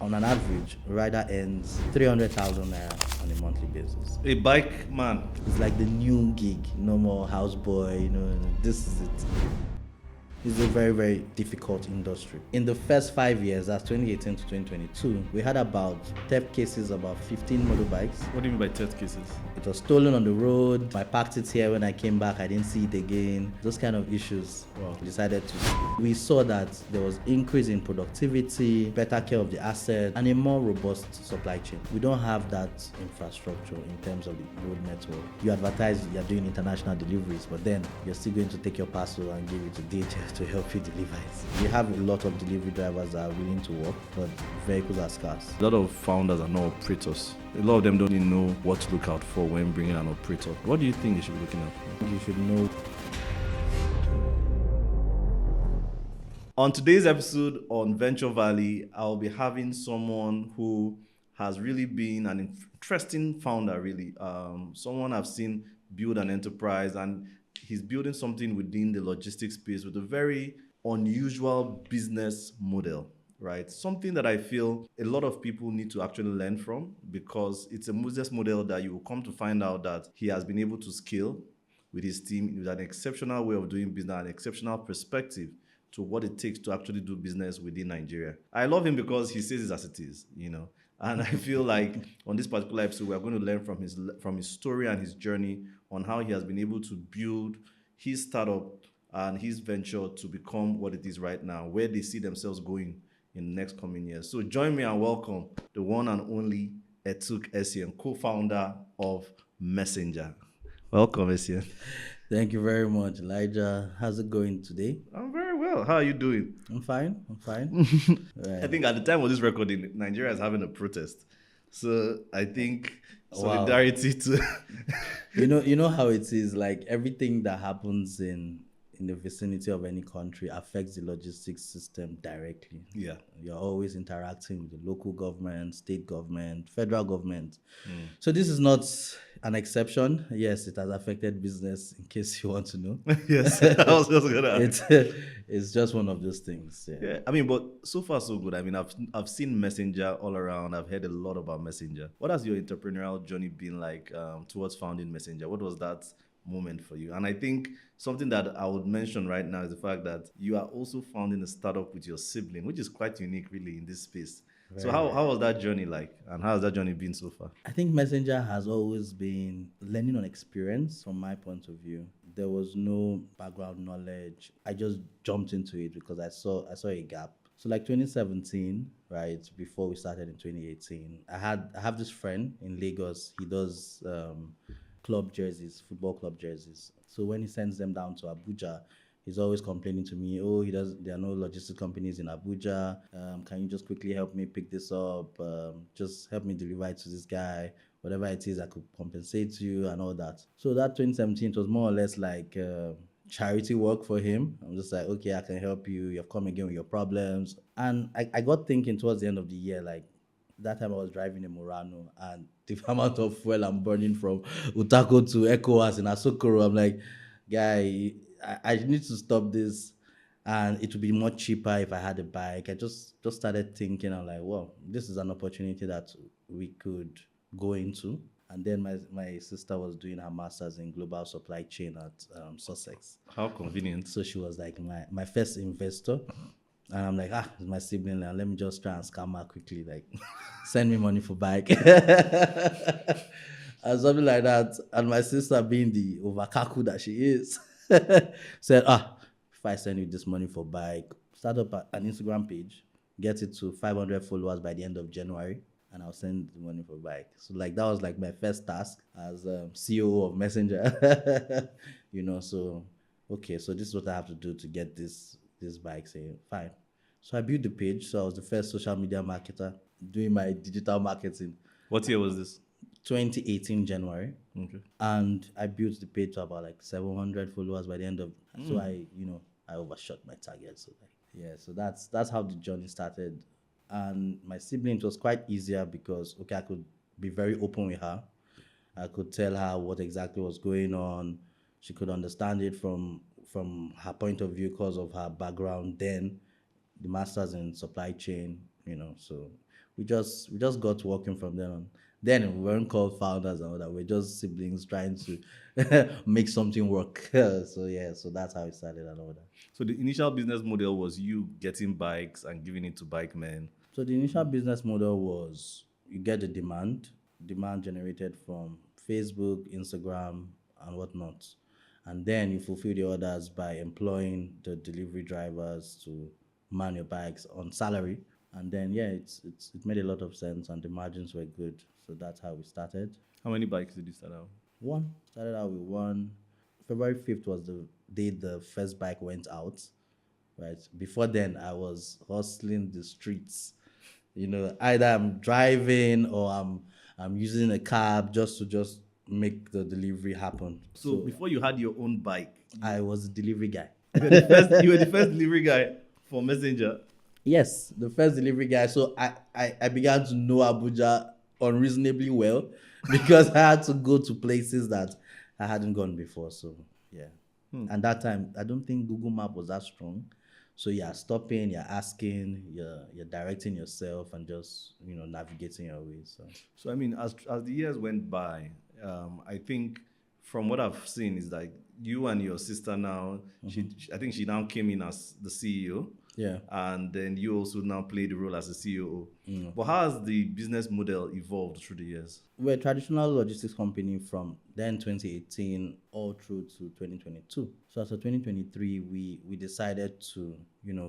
on an average, a rider earns 300,000 naira on a monthly basis. A bike man. It's like the new gig, no more houseboy, this is it. It's a very, very difficult industry. In the first 5 years, that's 2018 to 2022, we had about theft cases, about 15 motorbikes. What do you mean by theft cases? It was stolen on the road. I parked it here. When I came back, I didn't see it again. Those kind of issues. Wow. We decided to. We saw that there was increase in productivity, better care of the asset, and a more robust supply chain. We don't have that infrastructure in terms of the road network. You advertise you're doing international deliveries, but then you're still going to take your parcel and give it to DHL to help you deliver it. We have a lot of delivery drivers that are willing to work, but vehicles are scarce. A lot of founders are not operators. A lot of them don't even know what to look out for when bringing an operator. What do you think they should be looking out for? You should know. On today's episode on Venture Valley, I'll be having someone who has really been an interesting founder, really. Someone I've seen build an enterprise, and he's building something within the logistics space with a very unusual business model, right? Something that I feel a lot of people need to actually learn from, because it's a business model that you will come to find out that he has been able to scale with his team with an exceptional way of doing business, an exceptional perspective to what it takes to actually do business within Nigeria. I love him because he says it as it is, And I feel like on this particular episode, we're going to learn from his story and his journey on how he has been able to build his startup and his venture to become what it is right now, where they see themselves going in the next coming years. So join me and welcome the one and only Etuk Essien, co-founder of Messenger. Welcome, Essien. Thank you very much, Elijah. How's it going today? I'm very well. How are you doing? I'm fine. Right. I think at the time of this recording, Nigeria is having a protest. So I think solidarity to... You know how it is, like everything that happens in the vicinity of any country affects the logistics system directly. Yeah. You're always interacting with the local government, state government, federal government. So this is not an exception. Yes, it has affected business, in case you want to know. Yes, I was just going to ask. It's just one of those things. Yeah, I mean, but so far so good. I mean, I've seen Messenger all around. I've heard a lot about Messenger. What has your entrepreneurial journey been like towards founding Messenger? What was that moment for you? And I think something that I would mention right now is the fact that you are also founding a startup with your sibling, which is quite unique really in this space. So how was that journey like, and how has that journey been so far? I think Messenger has always been learning on experience from my point of view. There was no background knowledge. I just jumped into it because I saw a gap. So like 2017, right, before we started in 2018, I have this friend in Lagos. He does club jerseys, football club jerseys. So when he sends them down to Abuja, he's always complaining to me, there are no logistics companies in Abuja. Can you just quickly help me pick this up? Just help me deliver it to this guy. Whatever it is, I could compensate you and all that. So that 2017 was more or less like charity work for him. I'm just like, okay, I can help you. You've come again with your problems. And I got thinking towards the end of the year, like, that time I was driving a Murano, and the amount of fuel I'm burning from Utako to ECOWAS in Asokoro, I'm like, guy, I need to stop this, and it would be much cheaper if I had a bike. I just started thinking, I'm like, well, this is an opportunity that we could go into. And then my sister was doing her master's in global supply chain at Sussex. How convenient. So she was like my first investor. And I'm like, it's my sibling now. Let me just try and scam her quickly. Like, send me money for bike. And something like that. And my sister, being the overkaku that she is, said, if I send you this money for bike, start up an Instagram page, get it to 500 followers by the end of January, and I'll send the money for bike. So like that was like my first task as CEO of Messenger. So okay, so this is what I have to do to get this bike. Saying fine. So I built the page. So I was the first social media marketer doing my digital marketing. What year was this? 2018 January. Okay. And I built the page to about like 700 followers by the end of. So I overshot my target. So so that's how the journey started. And my sibling, it was quite easier because I could be very open with her. I could tell her what exactly was going on. She could understand it from her point of view because of her background then, the master's in supply chain, so we just got working from then on. Then we weren't called founders and all that. We're just siblings trying to make something work. So yeah, so that's how it started and all that. So the initial business model was you getting bikes and giving it to bike men. So the initial business model was you get the demand generated from Facebook, Instagram, and whatnot. And then you fulfill the orders by employing the delivery drivers to man your bikes on salary. And then yeah, it made a lot of sense and the margins were good. So that's how we started. How many bikes did you start out? One. Started out with one. February 5th was the day the first bike went out. Right. Before then I was hustling the streets. Either I'm driving or I'm using a cab just make the delivery happen. So before you had your own bike, I was a delivery guy. you were the first delivery guy for Messenger. Yes, the first delivery guy. So I began to know Abuja unreasonably well because I had to go to places that I hadn't gone before. So yeah. And that time I don't think Google Map was that strong. So you're stopping, you're asking, you're directing yourself and just navigating your way. So I mean, as the years went by, I think from what I've seen is like you and your sister now. I think she now came in as the CEO. Yeah. And then you also now play the role as a COO. But how has the business model evolved through the years? We're a traditional logistics company from then 2018 all through to 2022. So after 2023, we decided to,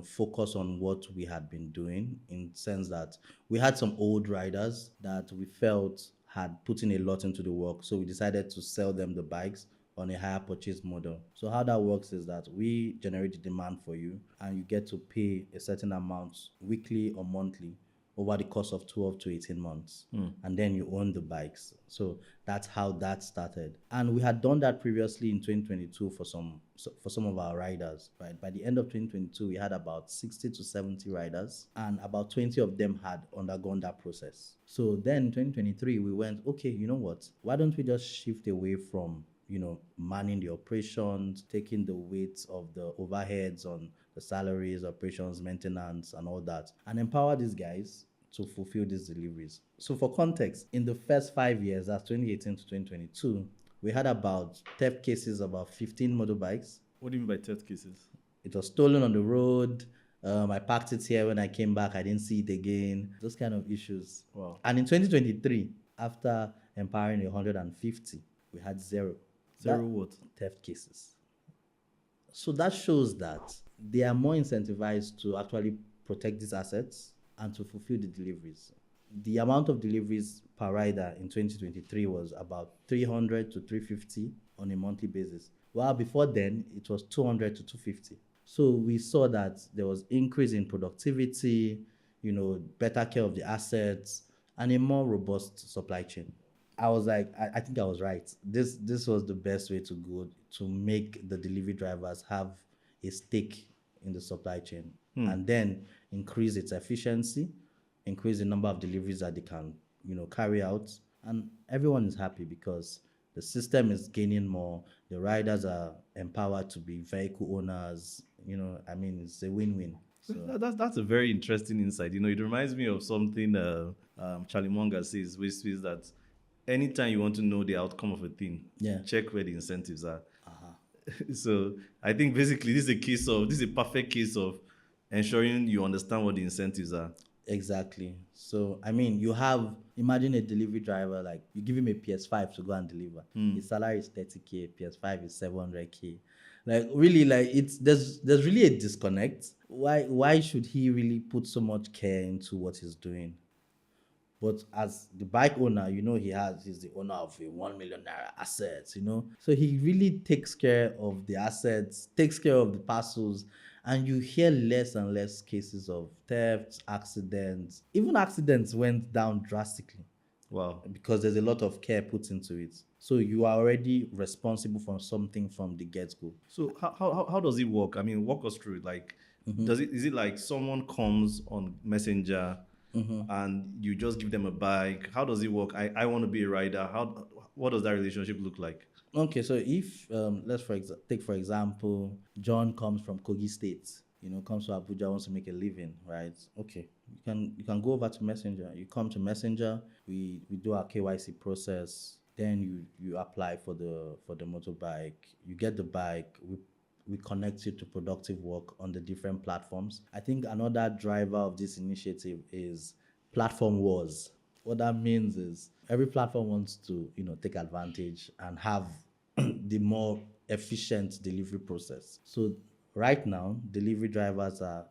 focus on what we had been doing in the sense that we had some old riders that we felt had put in a lot into the work. So we decided to sell them the bikes on a higher purchase model. So how that works is that we generate the demand for you and you get to pay a certain amount weekly or monthly over the course of 12 to 18 months. And then you own the bikes. So that's how that started. And we had done that previously in 2022 for some of our riders, right? By the end of 2022, we had about 60 to 70 riders and about 20 of them had undergone that process. So then in 2023, we went, okay, you know what? Why don't we just shift away from manning the operations, taking the weight of the overheads on the salaries, operations, maintenance, and all that, and empower these guys to fulfill these deliveries. So for context, in the first 5 years, that's 2018 to 2022, we had about theft cases, about 15 motorbikes. What do you mean by theft cases? It was stolen on the road. I parked it here. When I came back, I didn't see it again. Those kind of issues. Wow. And in 2023, after empowering 150, we had zero. Zero what? Theft cases. So that shows that they are more incentivized to actually protect these assets and to fulfill the deliveries. The amount of deliveries per rider in 2023 was about 300 to 350 on a monthly basis. While before then, it was 200 to 250. So we saw that there was increase in productivity, better care of the assets, and a more robust supply chain. I was like, I think I was right. This was the best way to go to make the delivery drivers have a stake in the supply chain and then increase its efficiency, increase the number of deliveries that they can, carry out. And everyone is happy because the system is gaining more. The riders are empowered to be vehicle owners. It's a win-win. So That's a very interesting insight. It reminds me of something Charlie Munger says, which is that anytime you want to know the outcome of a thing, check where the incentives are. So I think basically this is a perfect case of ensuring you understand what the incentives are. Exactly. So imagine a delivery driver, like you give him a PS5 to go and deliver. His salary is 30K, PS5 is 700K. Like really, like there's really a disconnect. Why should he really put so much care into what he's doing? But as the bike owner, he's the owner of a 1 million naira assets, So he really takes care of the assets, takes care of the parcels, and you hear less and less cases of thefts, accidents. Even accidents went down drastically. Wow. Because there's a lot of care put into it. So you are already responsible for something from the get-go. So how does it work? I mean, walk us through it. Like, is it like someone comes on Messenger and you just give them a bike? How does it work? I want to be a rider. What does that relationship look like? Okay, so if let's take for example, John comes from Kogi State. comes to Abuja, wants to make a living, right? Okay, you can go over to Messenger. You come to Messenger, we do our KYC process. Then you apply for the motorbike. You get the bike. We connect you to productive work on the different platforms. I think another driver of this initiative is platform wars. What that means is every platform wants to, take advantage and have the more efficient delivery process. So right now, delivery drivers are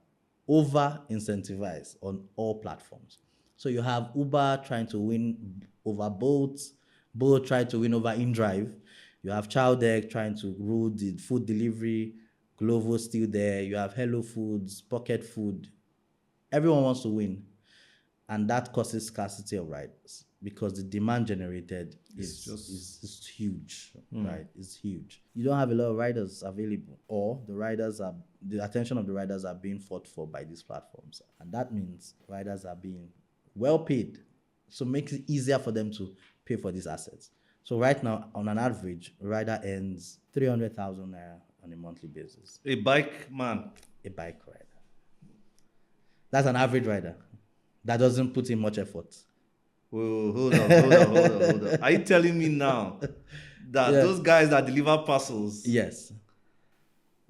over incentivized on all platforms. So you have Uber trying to win over Bolt, Bolt trying to win over InDrive. You have Chowdeck trying to rule the food delivery, Glovo still there. You have Hello Foods, Pocket Food. Everyone wants to win, and that causes scarcity of riders because the demand generated is huge, right? It's huge. You don't have a lot of riders available, or the attention of the riders are being fought for by these platforms, and that means riders are being well paid, so it makes it easier for them to pay for these assets. So right now, on an average, a rider earns 300,000 naira on a monthly basis. A bike man. A bike rider. That's an average rider that doesn't put in much effort. Oh, hold on. Are you telling me now that those guys that deliver parcels Yes.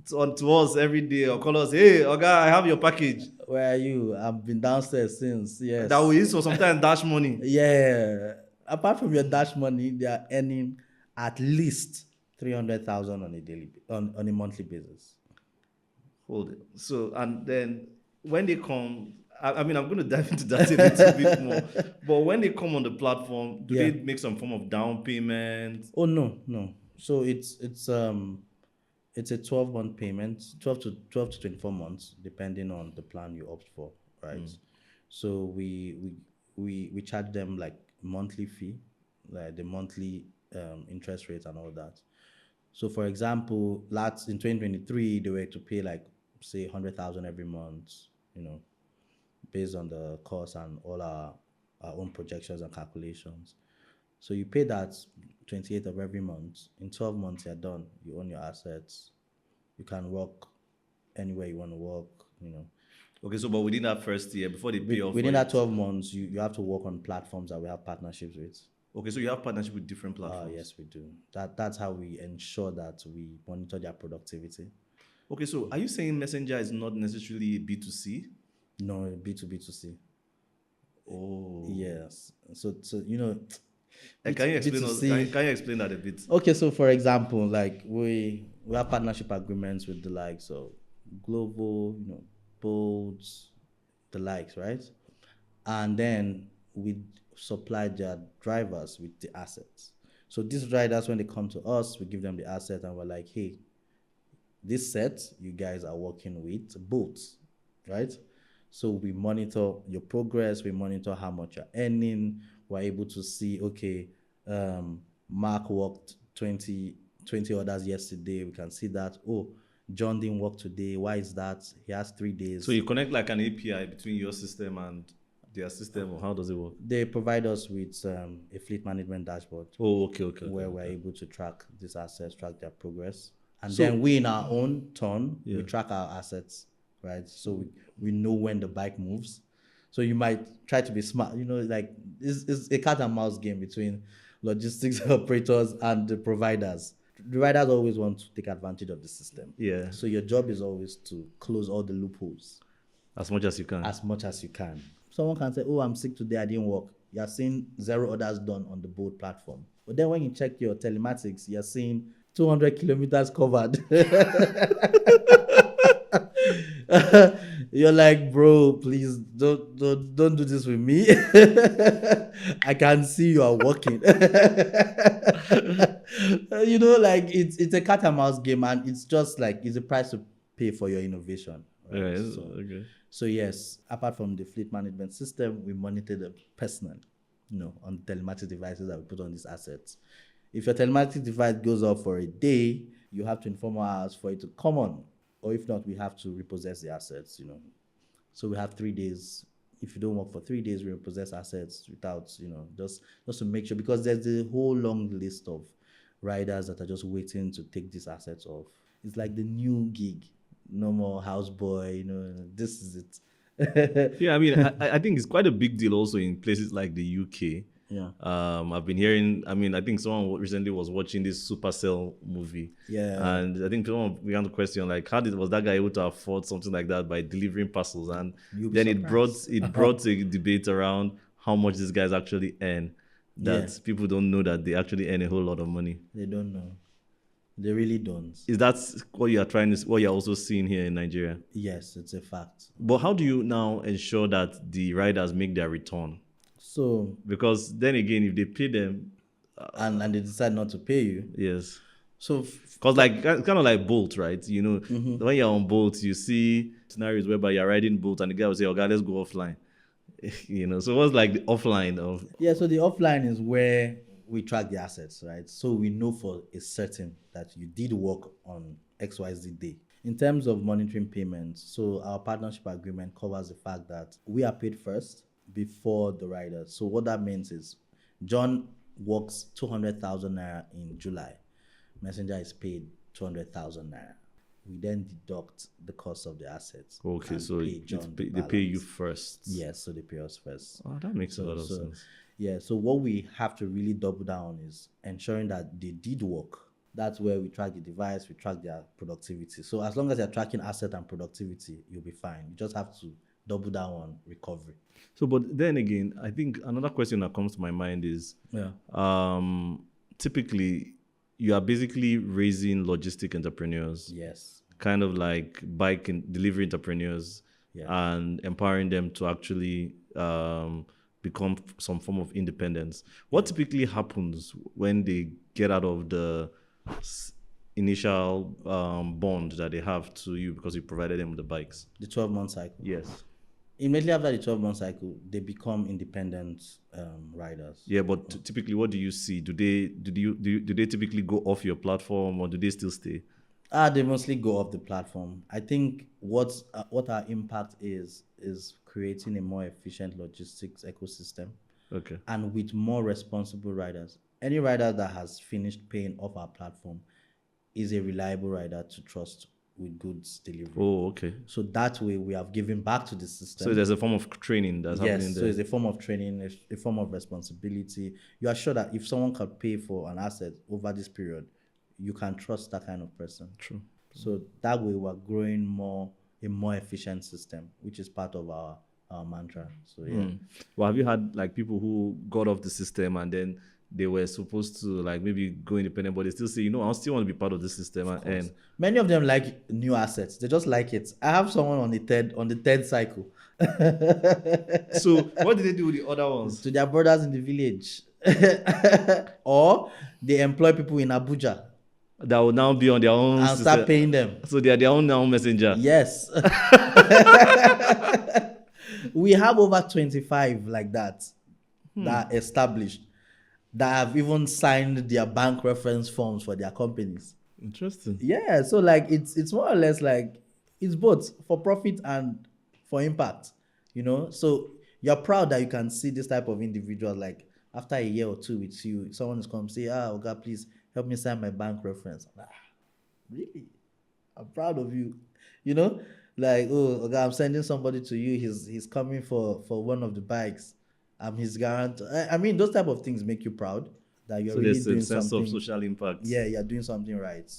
to us every day or call us, hey, Oga, I have your package. Where are you? I've been downstairs since. Yes. That we use for sometimes dash money. Yeah. Apart from your dash money, they are earning at least 300,000 on a monthly basis. Hold it. So, and then when they come, I mean, I'm going to dive into that a little bit more. But when they come on the platform, do they make some form of down payment? Oh no. So it's a 12-month payment, 12 to 24 months, depending on the plan you opt for, right? So we charge them like monthly fee, like the monthly interest rate and all that. So for example, in 2023, they were to pay like say 100,000 every month, based on the cost and all our own projections and calculations. So you pay that 28th of every month. In 12 months, you're done. You own your assets. You can work anywhere you want to work, Okay, so but within that first year, before they pay off, Within that 12 months, you have to work on platforms that we have partnerships with. Okay, so you have partnership with different platforms. Yes, we do. That's how we ensure that we monitor their productivity. Okay, so are you saying Messenger is not necessarily B2C? No, B2B2C. Oh. Yes. So And can you explain that a bit? Okay, so for example, like we have partnership agreements with the likes of Glovo, Bolt, the likes, right? And then we supply their drivers with the assets. So these riders, when they come to us, we give them the asset and we're like, hey, this set you guys are working with boats, right? So we monitor your progress, we monitor how much you're earning. We're able to see, okay, Mark worked 20 orders yesterday. We can see that, oh, John didn't work today. Why is that? He has 3 days. So you connect like an API between your system and their system, or how does it work? They provide us with a fleet management dashboard. Oh, okay. Where we're able to track these assets, track their progress. And then we, in our own turn, we track our assets, right? So we know when the bike moves. So you might try to be smart, like it's a cat and mouse game between logistics operators and the providers. The riders always want to take advantage of the system. Yeah. So your job is always to close all the loopholes. As much as you can. As much as you can. Someone can say, oh, I'm sick today, I didn't work. You're seeing 0 orders done on the Bolt platform. But then when you check your telematics, you're seeing 200 kilometers covered. You're like, bro, please don't do this with me. I can see you are working. Like it's a cat and mouse game, and it's just like it's a price to pay for your innovation. Right? Okay. So yes, apart from the fleet management system, we monitor them personally, on telematics devices that we put on these assets. If your telematics device goes off for a day, you have 24 hours for it to come on. Or if not, we have to repossess the assets, So we have 3 days. If you don't work for 3 days, we repossess assets without, just to make sure, because there's a whole long list of riders that are just waiting to take these assets off. It's like the new gig. no more houseboy. This is it. Yeah, I mean, I think it's quite a big deal also in places like the UK. Yeah, I've been hearing, I mean, I think someone recently was watching this Supercell movie. yeah, And I think someone began to question, like, was that guy able to afford something like that by delivering parcels? And you'll be then it brought surprised. it brought a debate around how much these guys actually earn. Yeah, That people don't know that they actually earn a whole lot of money. they don't know. They really don't. Is that what you're also seeing here in Nigeria? Yes, it's a fact. But how do you now ensure that the riders make their return? So, Because then again, if they pay them, and they decide not to pay you. yes. So, Because like kind of like Bolt, right? Mm-hmm. When you're on Bolt, you see scenarios whereby you're riding Bolt and the guy will say, "Okay, let's go offline." So what's like the offline of? yeah, so the offline is where we track the assets, right? So we know for a certain that you did work on XYZ day. In terms of monitoring payments, so our partnership agreement covers the fact that we are paid first before the rider. So what that means is John works 200,000 naira in July. Messenger is paid 200,000 naira. We then deduct the cost of the assets. Okay, and so pay John the they pay you balance. first. Yes, so they pay us first. Oh, that makes a lot of sense. Yeah, so what we have to really double down is ensuring that they did work. That's where we track the device, we track their productivity. So as long as you're tracking asset and productivity, you'll be fine. You just have to double down on recovery. So, but then again, I think another question that comes to my mind is, Yeah. typically, you are basically raising logistic entrepreneurs, Yes. kind of like bike and delivery entrepreneurs, Yeah. and empowering them to actually become some form of independence. What typically happens when they get out of the initial bond that they have to you because you provided them with the bikes? The 12-month cycle. Yes. Immediately after the 12-month cycle, they become independent riders. Yeah, but typically, what do you see? Do they typically go off your platform, or do they still stay? They mostly go off the platform. I think what our impact is creating a more efficient logistics ecosystem, Okay. and with more responsible riders. Any rider that has finished paying off our platform is a reliable rider to trust with goods delivery. Oh, okay. So that way we have given back to the system. So there's a form of training that's happening Yes, there. so it's a form of training, a form of responsibility. You are sure that if someone can pay for an asset over this period, you can trust that kind of person. True. So that way we're growing a more efficient system, which is part of our mantra. So yeah. Well, have you had like people who got off the system and then they were supposed to like maybe go independent, but they still say, I still want to be part of the system, and Many of them like new assets. They just like it. I have someone on the third cycle. so what did they do with the other ones? To their brothers in the village. Or they employ people in Abuja That will now be on their own and system. start paying them. So they are their own messenger. Yes. We have over 25 like that that are established, that have even signed their bank reference forms for their companies. Interesting. Yeah, so like it's more or less like it's both for profit and for impact, So you're proud that you can see this type of individual, like after a year or two with you, someone is come say, Oga, please help me sign my bank reference. Really? I'm proud of you. Like, Oga, I'm sending somebody to you. He's coming for one of the bikes. I'm his guarantor. I mean, those type of things make you proud that you're really doing sense something. of social impact. Yeah, you're doing something right.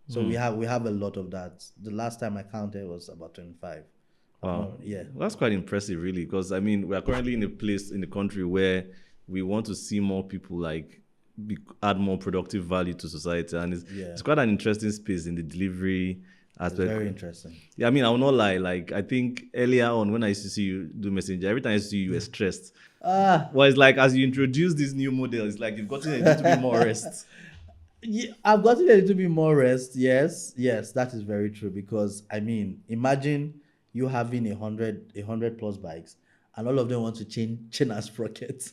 So we have a lot of that. The last time I counted was about 25. Wow. Yeah. That's quite impressive, really, because I mean, we are currently in a place in the country where we want to see more people add more productive value to society, and it's quite an interesting space in the delivery aspect. It's very interesting. Yeah, I mean, I will not lie. Like, I think earlier on when I used to see you do Messenger, every time I used to see you, you were stressed. Well, it's like as you introduce this new model, it's like you've gotten a little bit more rest. Yeah, I've gotten a little bit more rest. Yes, that is very true. Because I mean, imagine you having 100 plus bikes, and all of them want to chain as sprockets.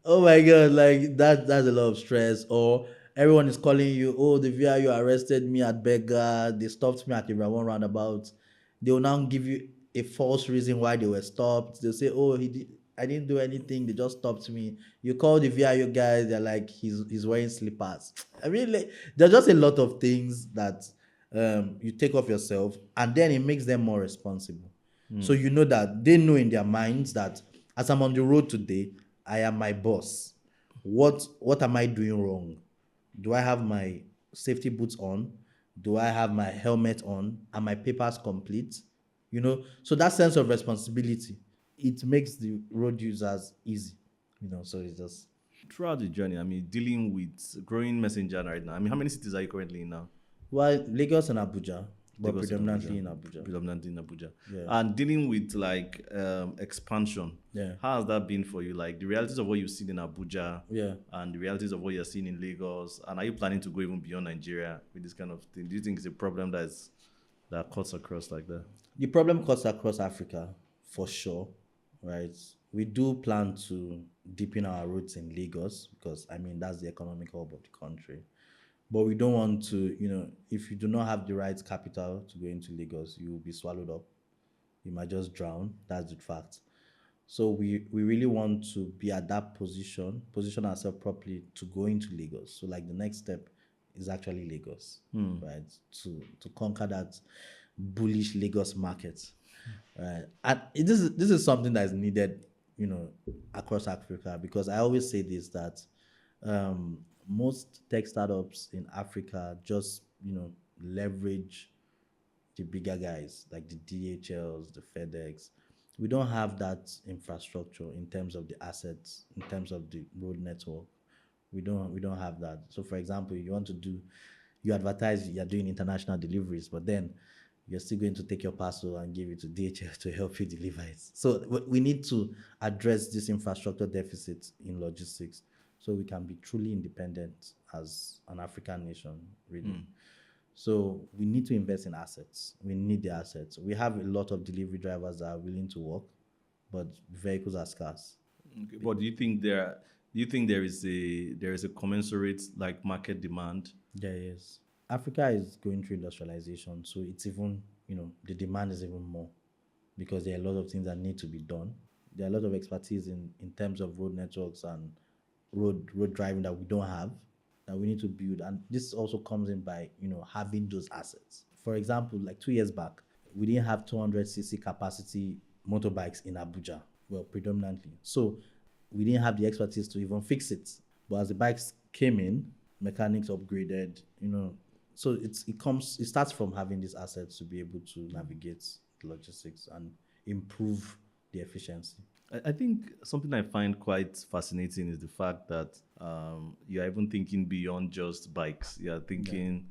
Oh my god, like that's a lot of stress. Or everyone is calling you, the VIU arrested me at Beggar, they stopped me at the one roundabout. They will now give you a false reason why they were stopped. They'll say, I didn't do anything, they just stopped me. You call the VIU guys, they're like, he's wearing slippers. I mean, like, there's just a lot of things that You take off yourself, and then it makes them more responsible. So you know that they know in their minds that as I'm on the road today, I am my boss. What am I doing wrong? Do I have my safety boots on? Do I have my helmet on? Are my papers complete? So that sense of responsibility, it makes the road users easy. So it's just Throughout the journey, I mean, dealing with growing messenger right now. I mean, how many cities are you currently in now? Lagos and Abuja, but Lagos and predominantly Abuja, in Abuja. predominantly in Abuja, Yeah. and dealing with like expansion. Yeah. How has that been for you? Like the realities of what you've seen in Abuja, Yeah. and the realities of what you're seeing in Lagos, and are you planning to go even beyond Nigeria with this kind of thing? Do you think it's a problem that cuts across like that? The problem cuts across Africa for sure, right? We do plan to deepen our roots in Lagos because I mean that's the economic hub of the country. But we don't want to, if you do not have the right capital to go into Lagos, you will be swallowed up. You might just drown. That's the fact. So we really want to be at that position ourselves properly to go into Lagos. So like the next step is actually Lagos, right? To conquer that bullish Lagos market, right? And this is something that is needed, across Africa because I always say this that most tech startups in Africa just leverage the bigger guys like the DHLs, the FedEx. We don't have that infrastructure in terms of the assets, in terms of the road network. We don't have that. So for example, you advertise you're doing international deliveries, but then you're still going to take your parcel and give it to DHL to help you deliver it. So we need to address this infrastructure deficit in logistics so we can be truly independent as an African nation, really. So we need to invest in assets. We need the assets. We have a lot of delivery drivers that are willing to work, but vehicles are scarce. Okay. But do you think there is a commensurate like market demand? There is. Africa is going through industrialization, so it's even, the demand is even more because there are a lot of things that need to be done. There are a lot of expertise in terms of road networks and road driving that we don't have that we need to build. And this also comes in by, having those assets. For example, like 2 years back, we didn't have 200cc capacity motorbikes in Abuja, well, predominantly. So we didn't have the expertise to even fix it. But as the bikes came in, mechanics upgraded, so it starts from having these assets to be able to navigate the logistics and improve the efficiency. I think something I find quite fascinating is the fact that you're even thinking beyond just bikes. You're thinking,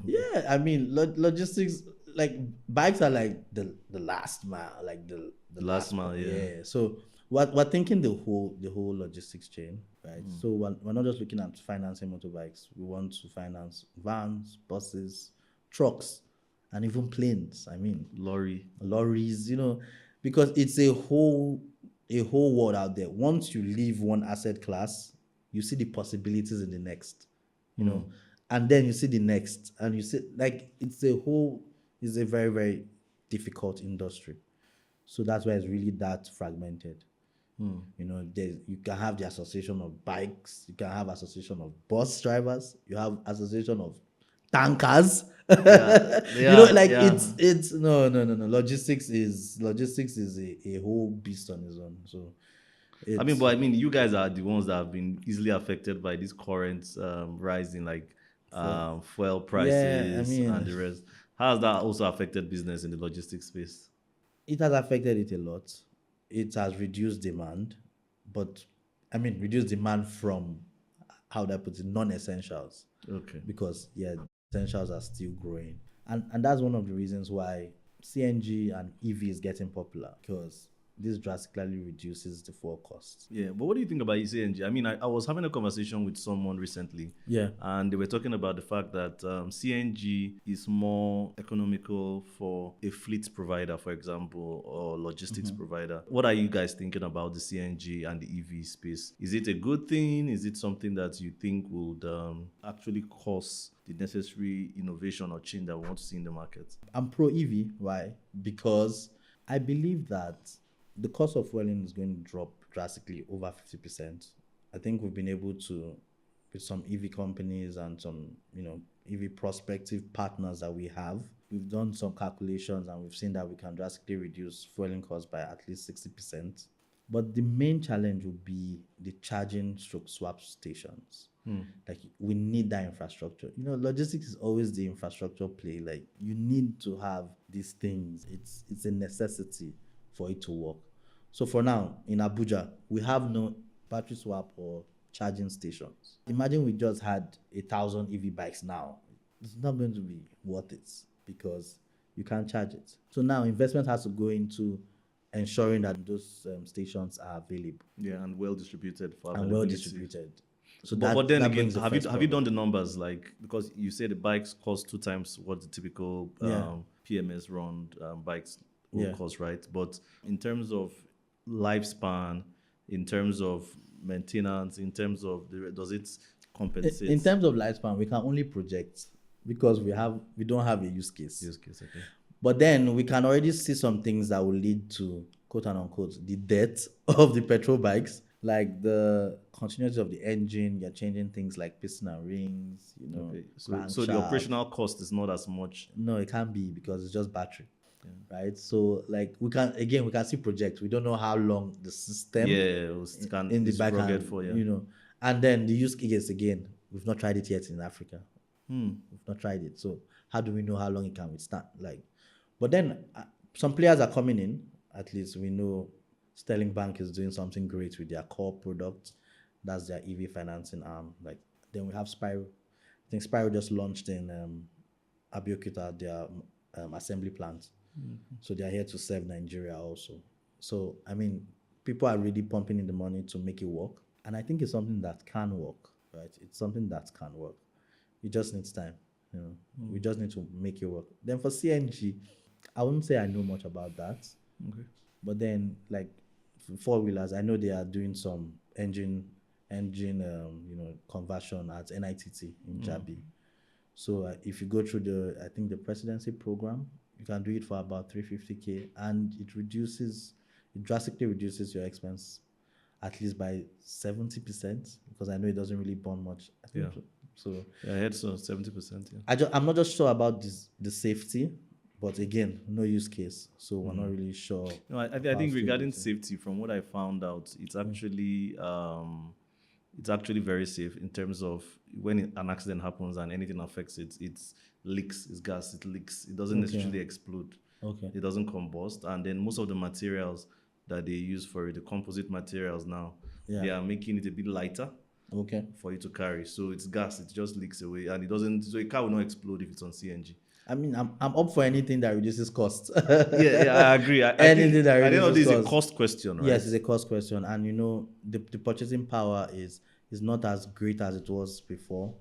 Yeah, I mean, logistics, like bikes are like the last mile, like the last mile, mile. yeah. Yeah. So we're thinking the whole logistics chain, right? So we're not just looking at financing motorbikes. We want to finance vans, buses, trucks, and even planes. I mean, Lorry. lorries, because it's a whole world out there. Once you leave one asset class, you see the possibilities in the next, and then you see the next, and you see like it's a very, very difficult industry. So that's why it's really that fragmented. You can have the association of bikes, you can have association of bus drivers, you have association of tankers. Like yeah. it's no. Logistics is a whole beast on its own. So it's You guys are the ones that have been easily affected by this current rise in like fuel yeah, I prices and mean, the rest. How has that also affected business in the logistics space? it has affected it a lot. It has reduced demand, but I mean reduced demand from, how do I put it, non-essentials. Okay. Because yeah, essentials are still growing, and that's one of the reasons why CNG and EV is getting popular because this drastically reduces the fuel costs. Yeah, but what do you think about CNG? I was having a conversation with someone recently, Yeah. and they were talking about the fact that CNG is more economical for a fleet provider, for example, or logistics provider. What are you guys thinking about the CNG and the EV space? Is it a good thing? Is it something that you think would actually cause the necessary innovation or change that we want to see in the market? I'm pro EV. Why? Because I believe that the cost of fueling is going to drop drastically over 50%. I think we've been able to, with some EV companies and some, EV prospective partners that we have. We've done some calculations and we've seen that we can drastically reduce fueling costs by at least 60%. But the main challenge would be the charging stroke swap stations. Like we need that infrastructure. Logistics is always the infrastructure play. Like you need to have these things. It's a necessity for it to work. So for now, in Abuja, we have no battery swap or charging stations. Imagine we just had 1,000 EV bikes now. It's not going to be worth it because you can't charge it. So now investment has to go into ensuring that those stations are available Yeah, and well distributed for and well availability. distributed. So But then that again, brings the have you first have you problem. done the numbers, like, because you say the bikes cost 2 times what the typical Yeah. PMS run bikes will Yeah. cost, right? But in terms of lifespan, in terms of maintenance, in terms of does it compensate? In terms of lifespan, we can only project because we don't have a use case. Use case, okay. But then we can already see some things that will lead to quote and unquote the death of the petrol bikes, like the continuity of the engine. You're changing things like piston and rings, Okay. So the crankshaft. operational cost is not as much. No, it can't be because it's just battery. Right. So like we can see project. We don't know how long the system in the is back rugged can, for, yeah. And then the use case again, we've not tried it yet in Africa. Hmm. We've not tried it. So how do we know how long it can withstand? But then some players are coming in. At least we know Sterling Bank is doing something great with their core product. That's their EV financing arm. Then we have Spyro. I think Spyro just launched in Abeokuta, their assembly plant. So they are here to serve Nigeria also. So people are really pumping in the money to make it work, and I think it's something that can work. Right? It's something that can work. It just needs time. We just need to make it work. Then for CNG, I wouldn't say I know much about that. Okay. But then, like four-wheelers, I know they are doing some engine, conversion at NITT in Jabi. So if you go through I think the presidency program, you can do it for about 350K, and it drastically reduces your expense at least by 70%, because I know it doesn't really burn much. I think Yeah. So Yeah, I heard so 70%. Yeah. I'm not just sure about the safety, but again, no use case. So we're not really sure. No, I how think regarding stable safety, from what I found out, it's actually very safe in terms of when an accident happens and anything affects it, it leaks, it's gas, it leaks. It doesn't necessarily explode. Okay. It doesn't combust. And then most of the materials that they use for it, the composite materials now, Yeah. they are making it a bit lighter Okay. for you to carry. So it's gas, it just leaks away, and it doesn't. So a car will not explode if it's on CNG. I'm up for anything that reduces cost. Yeah, I agree. I Anything think that at the end of the reduces day, it's a cost. cost question, right? Yes, it's a cost question, and the purchasing power is not as great as it was before.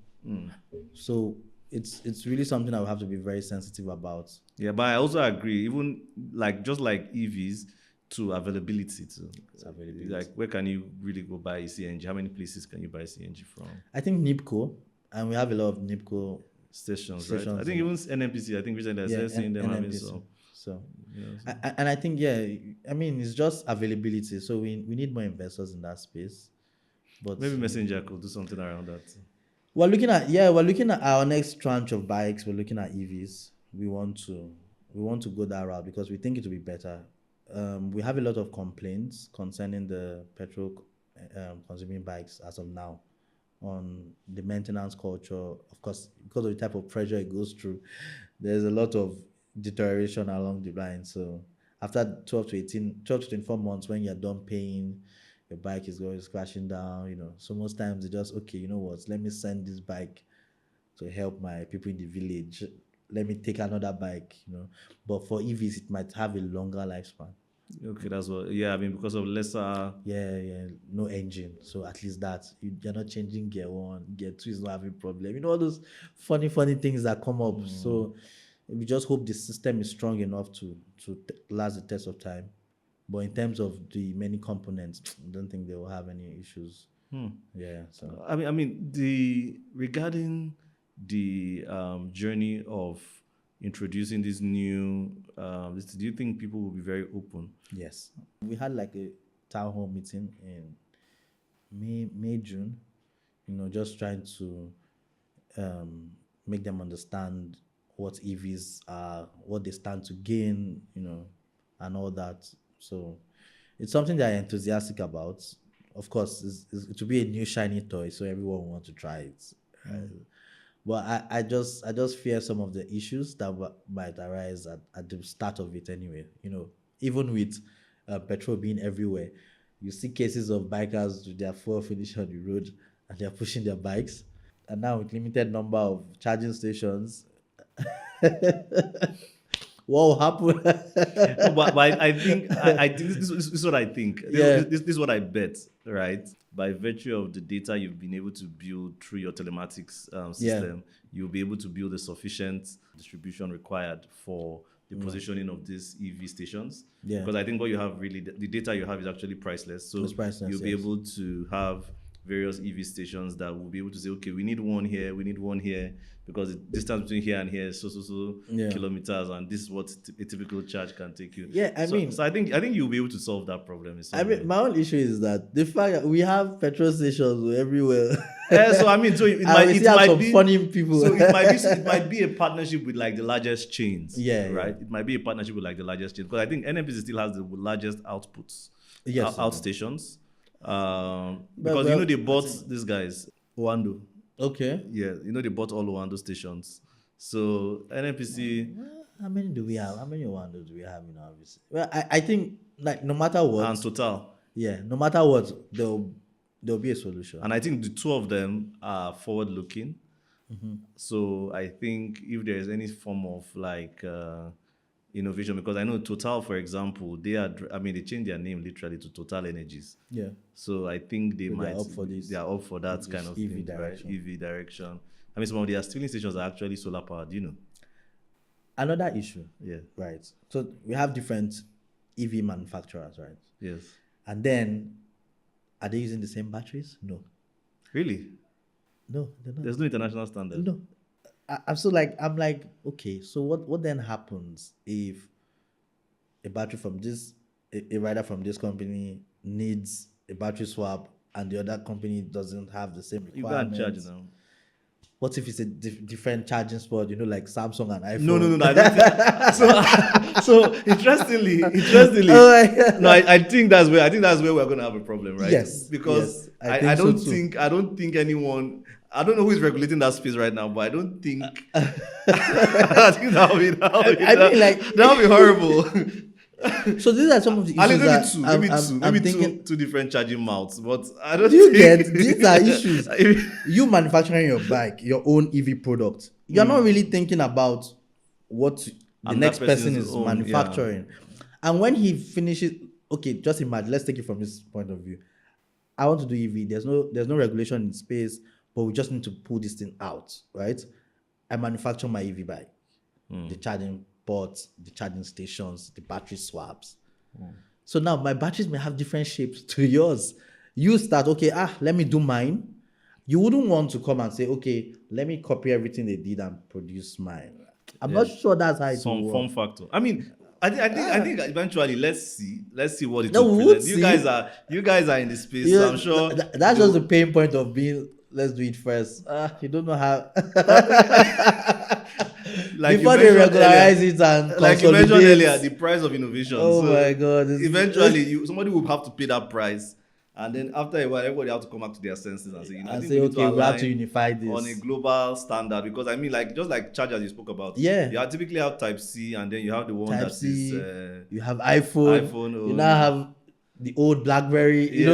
So it's really something that we have to be very sensitive about. Yeah, but I also agree, even just like EVs, to availability too. Availability. Like, where can you really go buy CNG? How many places can you buy CNG from? I think NIPCO, and we have a lot of NIPCO Stations, right? I think even NNPC, I think recently I started seeing them having some. So, and I think it's just availability. So we need more investors in that space. But Maybe Messenger could do something around that. we're looking at our next tranche of bikes. We're looking at EVs. We want to go that route because we think it will be better. We have a lot of complaints concerning the petrol consuming bikes as of now, on the maintenance culture. Of course, because of the type of pressure it goes through, there's a lot of deterioration along the line. So after 12 to 24 months, when you're done paying, your bike is going crashing down, So most times they just, okay, you know what, let me send this bike to help my people in the village. Let me take another bike, But for EVs, it might have a longer lifespan. Okay, that's what. Yeah, because of lesser. Yeah, no engine. So at least that you're not changing gear 1, gear 2 is not having problem. All those funny things that come up. So we just hope the system is strong enough to last the test of time. But in terms of the many components, I don't think they will have any issues. Yeah. So Regarding the journey of introducing this new, do you think people will be very open? Yes. We had like a town hall meeting in May, June, just trying to make them understand what EVs are, what they stand to gain, and all that. So it's something that I'm enthusiastic about. Of course, it will be a new shiny toy, so everyone will want to try it. But I just fear some of the issues that might arise at the start of it anyway. Even with petrol being everywhere, you see cases of bikers with their fuel finish on the road and they're pushing their bikes. And now with limited number of charging stations, what will happen? No, but I think this is what I think. Yeah. This is what I bet, right? By virtue of the data you've been able to build through your telematics system, you'll be able to build a sufficient distribution required for the positioning of these EV stations. Yeah. Because I think what you have really, the data you have is actually priceless. So It's priceless, you'll be yes. able to have various EV stations that will be able to say, okay, we need one here, because the distance between here and here is so Yeah. kilometers, and this is what a typical charge can take you. Yeah, I mean- so I think you'll be able to solve that problem. In some I mean, way. my own issue is that the fact that we have petrol stations everywhere. So I mean, so it And we still have some be funny people. So it might be a partnership with like the largest chains. Yeah, right. yeah. It might be a partnership with like the largest chains, because I think NNPC still has the largest outputs, Yes, outstations. Because well, they bought these guys Owando. Okay. Yeah, they bought all Owando stations. So NNPC How many do we have? How many ones do we have in our visit? Well, I think like no matter what, and Total. yeah, no matter what, there'll be a solution. And I think the two of them are forward looking. Mm-hmm. So I think if there is any form of like innovation, because I know Total, for example, they changed their name literally to Total Energies. Yeah. So I think So they are up for this. They are up for that kind of EV thing, direction. right? EV direction. I mean, some of their filling stations are actually solar powered. Another issue, Yeah. right? So we have different EV manufacturers, right? Yes. And then, are they using the same batteries? No. Really? No, they're not. There's no international standard. No. I'm like, okay, so what then happens if a battery from a rider from this company needs a battery swap and the other company doesn't have the same You can't requirements? charge now. What if it's a different charging spot, like Samsung and iPhone? No, I don't think so. Interestingly, Oh my God. no, I think that's where we're gonna have a problem, right? Yes, because yes, I I think don't so too. think I don't think anyone. I don't know who is regulating that space right now, but I don't think. I think that'll be horrible. So these are some of the I issues mean, that maybe I'm two thinking. two different charging mouths, but I don't. Do you think... get these are issues? You manufacturing your bike, your own EV product, you're not really thinking about what the And next that person person's is own, manufacturing. And when he finishes, okay, just imagine, let's take it from this point of view. I want to do EV. There's no regulation in space, but we just need to pull this thing out, right? I manufacture my EV bike, the charging ports, the charging stations, the battery swaps. So now my batteries may have different shapes to yours. You start, okay, let me do mine. You wouldn't want to come and say, okay, let me copy everything they did and produce mine. I'm not sure that's how it will Some work. form factor. I mean, I think eventually let's see what it No, will we would present. see. You guys are in the space, You so know, I'm sure that's just the pain point of being, let's do it first. You don't know how. like Before you they mentioned regularize earlier, it and like you mentioned consolidate. earlier, the price of innovation. Oh So my God. eventually, somebody will have to pay that price, and then after a while, everybody have to come back to their senses and say, I And think say, we need okay, we have to align unify this. on a global standard, because I mean, like just like chargers you spoke about. Yeah. You typically have Type C, and then you have the one Type that C, is. you have iPhone, iPhone, you now have the old BlackBerry,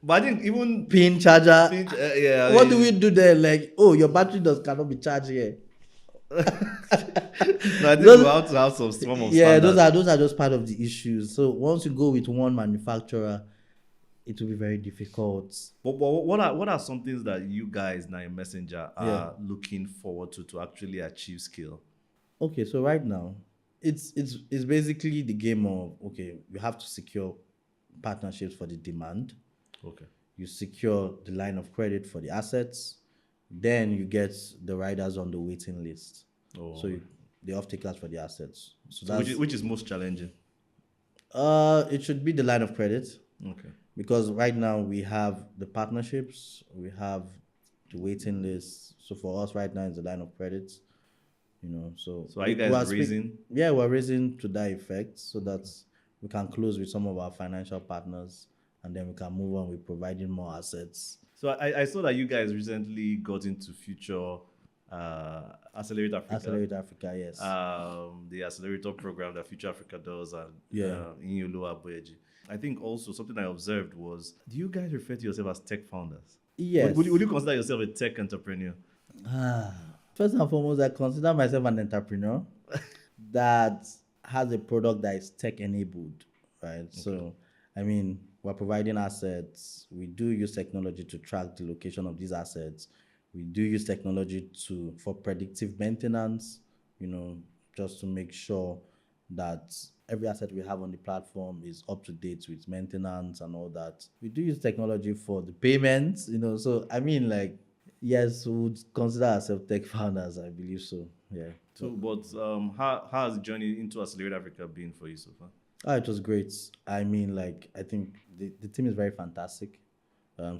But I think even pin charger. yeah. What do we do there? Like, oh, your battery cannot be charged here. No, I think Those- we have to have some form of Yeah, standard. those are just part of the issues. So once you go with one manufacturer, it will be very difficult. But what are some things that you guys now in Messenger are looking forward to actually achieve scale? Okay, so right now, it's basically the game of, okay, you have to secure partnerships for the demand. Okay. You secure the line of credit for the assets. Then you get the riders on the waiting list. Oh, So the off-takers for the assets. So So that's which is most challenging? it should be the line of credit, Okay. because right now we have the partnerships, we have the waiting list. So for us right now is the line of credit, so So are you guys raising? yeah, we're raising to that effect so that we can close with some of our financial partners, and then we can move on with providing more assets. So I saw that you guys recently got into Future Accelerate Africa, Accelerate Africa, yes. the accelerator program that Future Africa does, and Yeah. Inyolo Aboyeji. I think also something I observed was, do you guys refer to yourself as tech founders? Yes. Would you consider yourself a tech entrepreneur? First and foremost, I consider myself an entrepreneur that has a product that is tech enabled, right? So, I mean, we're providing assets. We do use technology to track the location of these assets. We do use technology for predictive maintenance, just to make sure that every asset we have on the platform is up to date with maintenance and all that. We do use technology for the payments, So, I mean, like, yes, we would consider ourselves tech founders, I believe so. Yeah. So, but how has the journey into Accelerate Africa been for you so far? Oh, it was great. I mean, like, I think the team is very fantastic.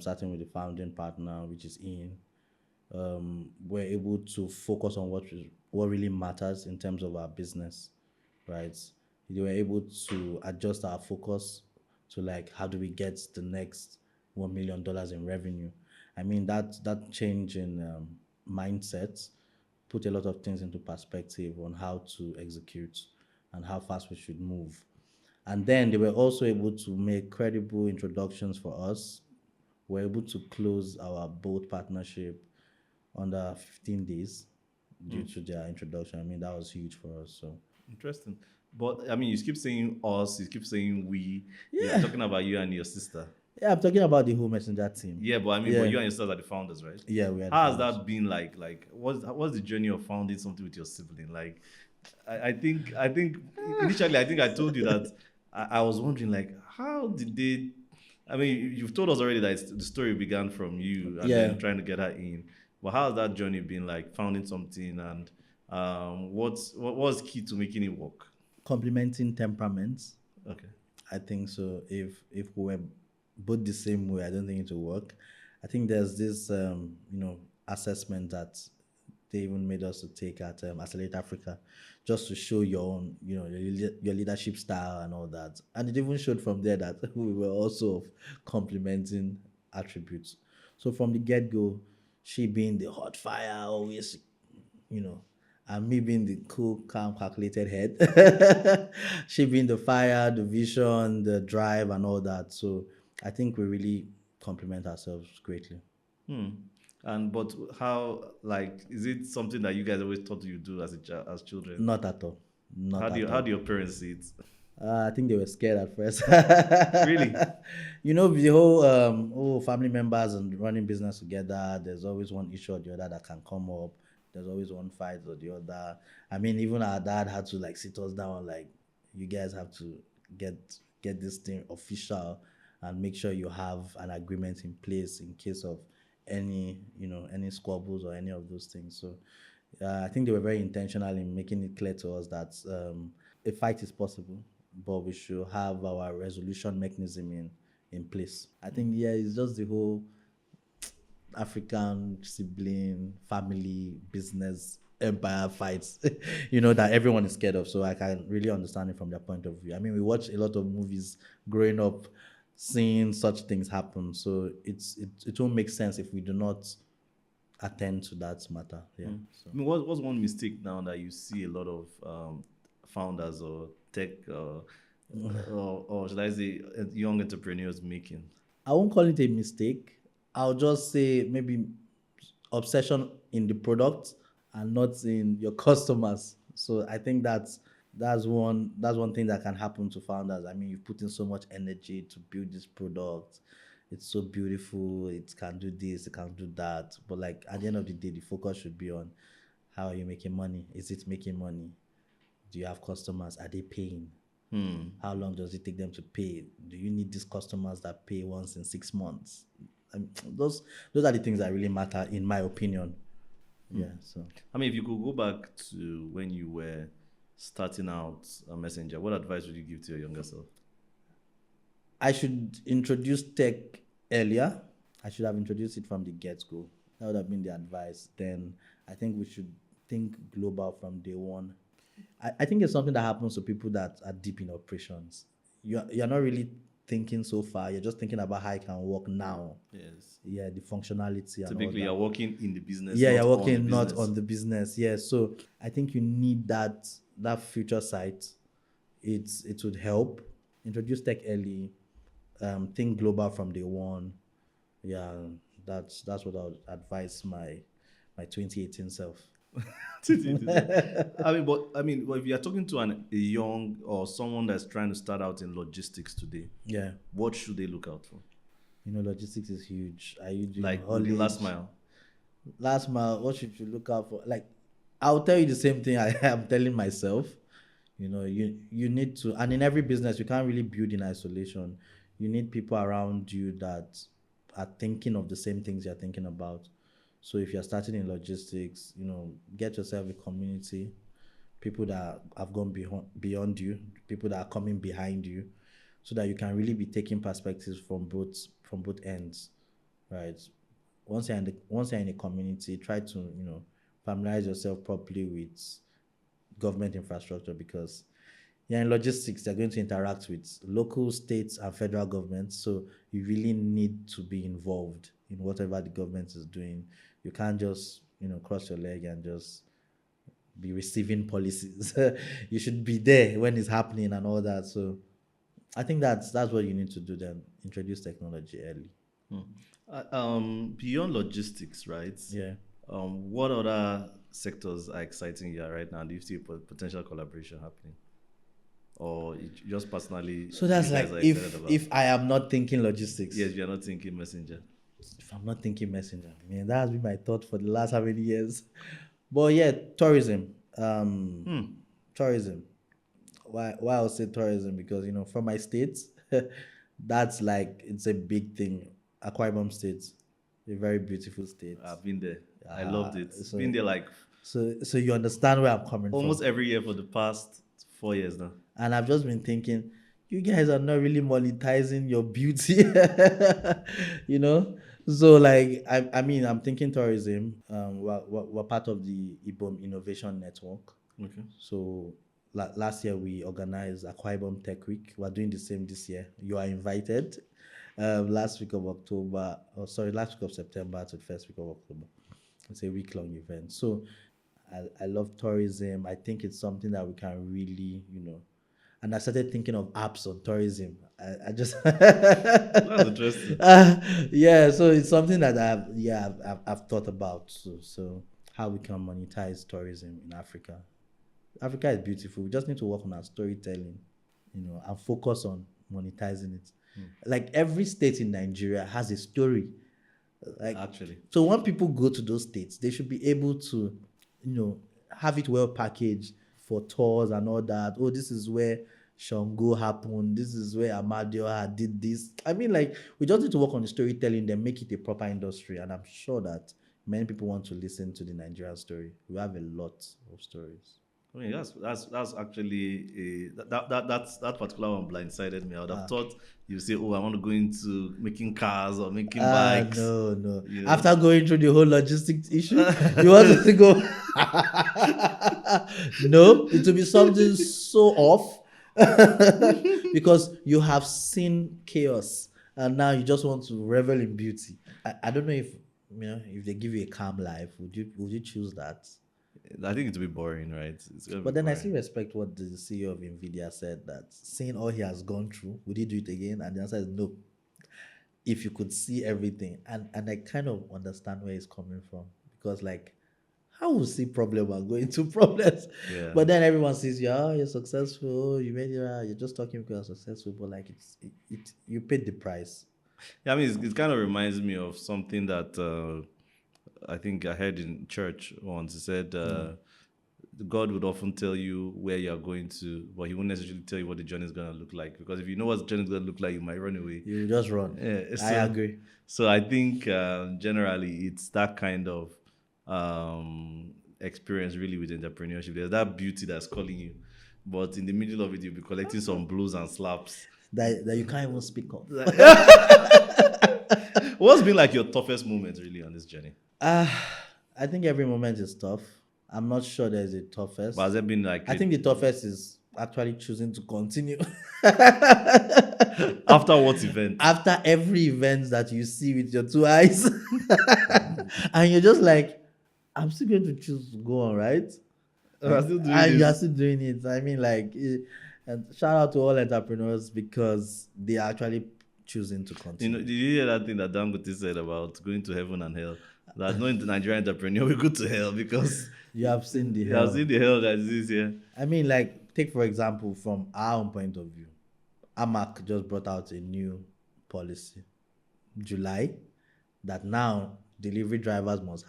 Starting with the founding partner, which is Ian. We're able to focus on what really matters in terms of our business, right? They were able to adjust our focus to, like, how do we get the next $1 million in revenue. I mean, that change in mindset put a lot of things into perspective on how to execute and how fast we should move. And then they were also able to make credible introductions for us. We're able to close our bold partnership under 15 days due to their introduction. I mean, that was huge for us. So Interesting. But I mean, you keep saying us, you keep saying we. Yeah. You're talking about you and your sister. yeah, I'm talking about the whole messenger team. Yeah, but I mean, Yeah. but you and your sister are the founders, right? Yeah, we are the How has founders. that been like? Like, what's the journey of founding something with your sibling? Like, I think initially I think I told you that I was wondering, like, how did they? I mean, you've told us already that the story began from you and Yeah. then trying to get her in. But how has that journey been like, founding something, and what was key to making it work? Complementing temperaments. Okay. I think so. If we were both the same way, I don't think it will work. I think there's this assessment that they even made us to take at Accelerate Africa, just to show your own, your leadership style and all that. And it even showed from there that we were also of complementing attributes. So from the get go, she being the hot fire, always, and me being the cool, calm, calculated head. She being the fire, the vision, the drive, and all that. So I think we really complement ourselves greatly. And but how, like, is it something that you guys always thought you do as as children? Not at all. Not How at all. how do your parents see it? I think they were scared at first. Really? The whole family members and running business together, there's always one issue or the other that can come up. There's always one fight or the other. I mean, even our dad had to, like, sit us down, like, you guys have to get this thing official and make sure you have an agreement in place in case of any squabbles or any of those things. So I think they were very intentional in making it clear to us that a fight is possible, but we should have our resolution mechanism in place. I think, yeah, it's just the whole African sibling, family, business, empire fights, that everyone is scared of. So I can really understand it from their point of view. I mean, we watch a lot of movies growing up, seeing such things happen. So it won't make sense if we do not attend to that matter. Yeah. So. I mean, what's one mistake now that you see a lot of founders or tech or should I say young entrepreneurs making? I won't call it a mistake. I'll just say maybe obsession in the product and not in your customers. So I think that's one thing that can happen to founders. I mean, you've put in so much energy to build this product. It's so beautiful. It can do this, it can do that. But, like, at the end of the day, the focus should be on how are you making money? Is it making money? Do you have customers? Are they paying? How long does it take them to pay? Do you need these customers that pay once in 6 months? I mean, those are the things that really matter, in my opinion. Yeah. So I mean, if you could go back to when you were starting out a messenger, what advice would you give to your younger self? I should introduce tech earlier. I should have introduced it from the get-go. That would have been the advice. Then I think we should think global from day one. I think it's something that happens to people that are deep in operations. You're not really thinking so far. You're just thinking about how it can work now. Yes. Yeah, the functionality and all Typically, that. you're working in the business, Yeah, not you're on the working not business. on the business. Yeah, so I think you need that future sight. It would help. Introduce tech early. Think global from day one. Yeah, that's what I would advise my 2018 self. But if you're talking to a young or someone that's trying to start out in logistics today, Yeah, what should they look out for? logistics is huge. Are you doing Like within last haulage? mile? Last mile, what should you look out for? Like, I'll tell you the same thing I am telling myself. You need to, and in every business, you can't really build in isolation. You need people around you that are thinking of the same things you're thinking about. So if you're starting in logistics, get yourself a community, people that have gone beyond you, people that are coming behind you, so that you can really be taking perspectives from both ends, right? Once you're in a community, try to familiarize yourself properly with government infrastructure, because in logistics, they're going to interact with local, states, and federal governments. So you really need to be involved in whatever the government is doing. You can't just cross your leg and just be receiving policies. You should be there when it's happening and all that. So I think that's what you need to do. Then introduce technology early. Beyond logistics, right? Yeah. What other sectors are exciting you right now? Do you see potential collaboration happening, or just personally? So that's you like guys are excited if about? if I am not thinking logistics. Yes, you're not thinking messenger. If I'm not thinking messenger, man, that has been my thought for the last how many years. But yeah, tourism. Tourism. Why I'll say tourism? Because from my state, that's like it's a big thing. Akwa Ibom State, a very beautiful state. I've been there. I loved it. so- Been there like So you understand where I'm coming almost from. every year for the past 4 years now. And I've just been thinking, you guys are not really monetizing your beauty, you know. So like, I mean, I'm thinking tourism. We're part of the IBOM Innovation Network. Okay. So last year we organized Akwa Ibom Tech Week. We're doing the same this year. You are invited. Last week of October, last week of September to the first week of October. It's a week-long event. So I love tourism. I think it's something that we can really, and I started thinking of apps on tourism. I just That's interesting. yeah. So it's something that I've thought about. So how we can monetize tourism in Africa. Africa is beautiful. We just need to work on our storytelling, and focus on monetizing it. Like every state in Nigeria has a story. Like Actually, so when people go to those states, they should be able to, have it well packaged for tours and all that. Oh, this is where Shango happened. This is where Amadioha did this. I mean, like, we just need to work on the storytelling, then make it a proper industry. And I'm sure that many people want to listen to the Nigerian story. We have a lot of stories. I mean that's actually that particular one blindsided me. I would have thought you say, "Oh, I want to go into making cars or making bikes." No. You know? After going through the whole logistics issue, you want to go. No, it will be something so off because you have seen chaos and now you just want to revel in beauty. I don't know if they give you a calm life, would you choose that? I think it will be boring, right? It's gonna be But then I boring. still respect what the CEO of Nvidia said, that seeing all he has gone through, would he do it again? And the answer is no. If you could see everything, and I kind of understand where he's coming from, because like, how will see problem and go into problems? Yeah. But then everyone sees you, you're successful, you made it, you're just talking because you're successful, but like you paid the price. Yeah, I mean, it kind of reminds me of something that I think I heard in church once. He said, God would often tell you where you're going to, but he won't necessarily tell you what the journey is going to look like. Because if you know what the journey is going to look like, you might run away. You just run. Yeah, I agree. So I think generally it's that kind of experience really with entrepreneurship. There's that beauty that's calling you. But in the middle of it, you'll be collecting some blows and slaps. That you can't even speak of. What's been like your toughest moment really on this journey? Uh, I think every moment is tough. I'm not sure there's a But has toughest. there been like I think the toughest is actually choosing to continue. after what event? After every event that you see with your two eyes, and you're just like, I'm still going to choose to go on, right? I'm still doing And you are this. still doing it. I mean, like, and shout out to all entrepreneurs because they are actually choosing to You know, continue. did you hear that thing that Dangote said about going to heaven and hell? That no Nigerian entrepreneur will go to hell because You have seen the you have hell. seen the hell that is here. I mean, like, take for example, from our own point of view, AMAC just brought out a new policy, July, that now delivery drivers must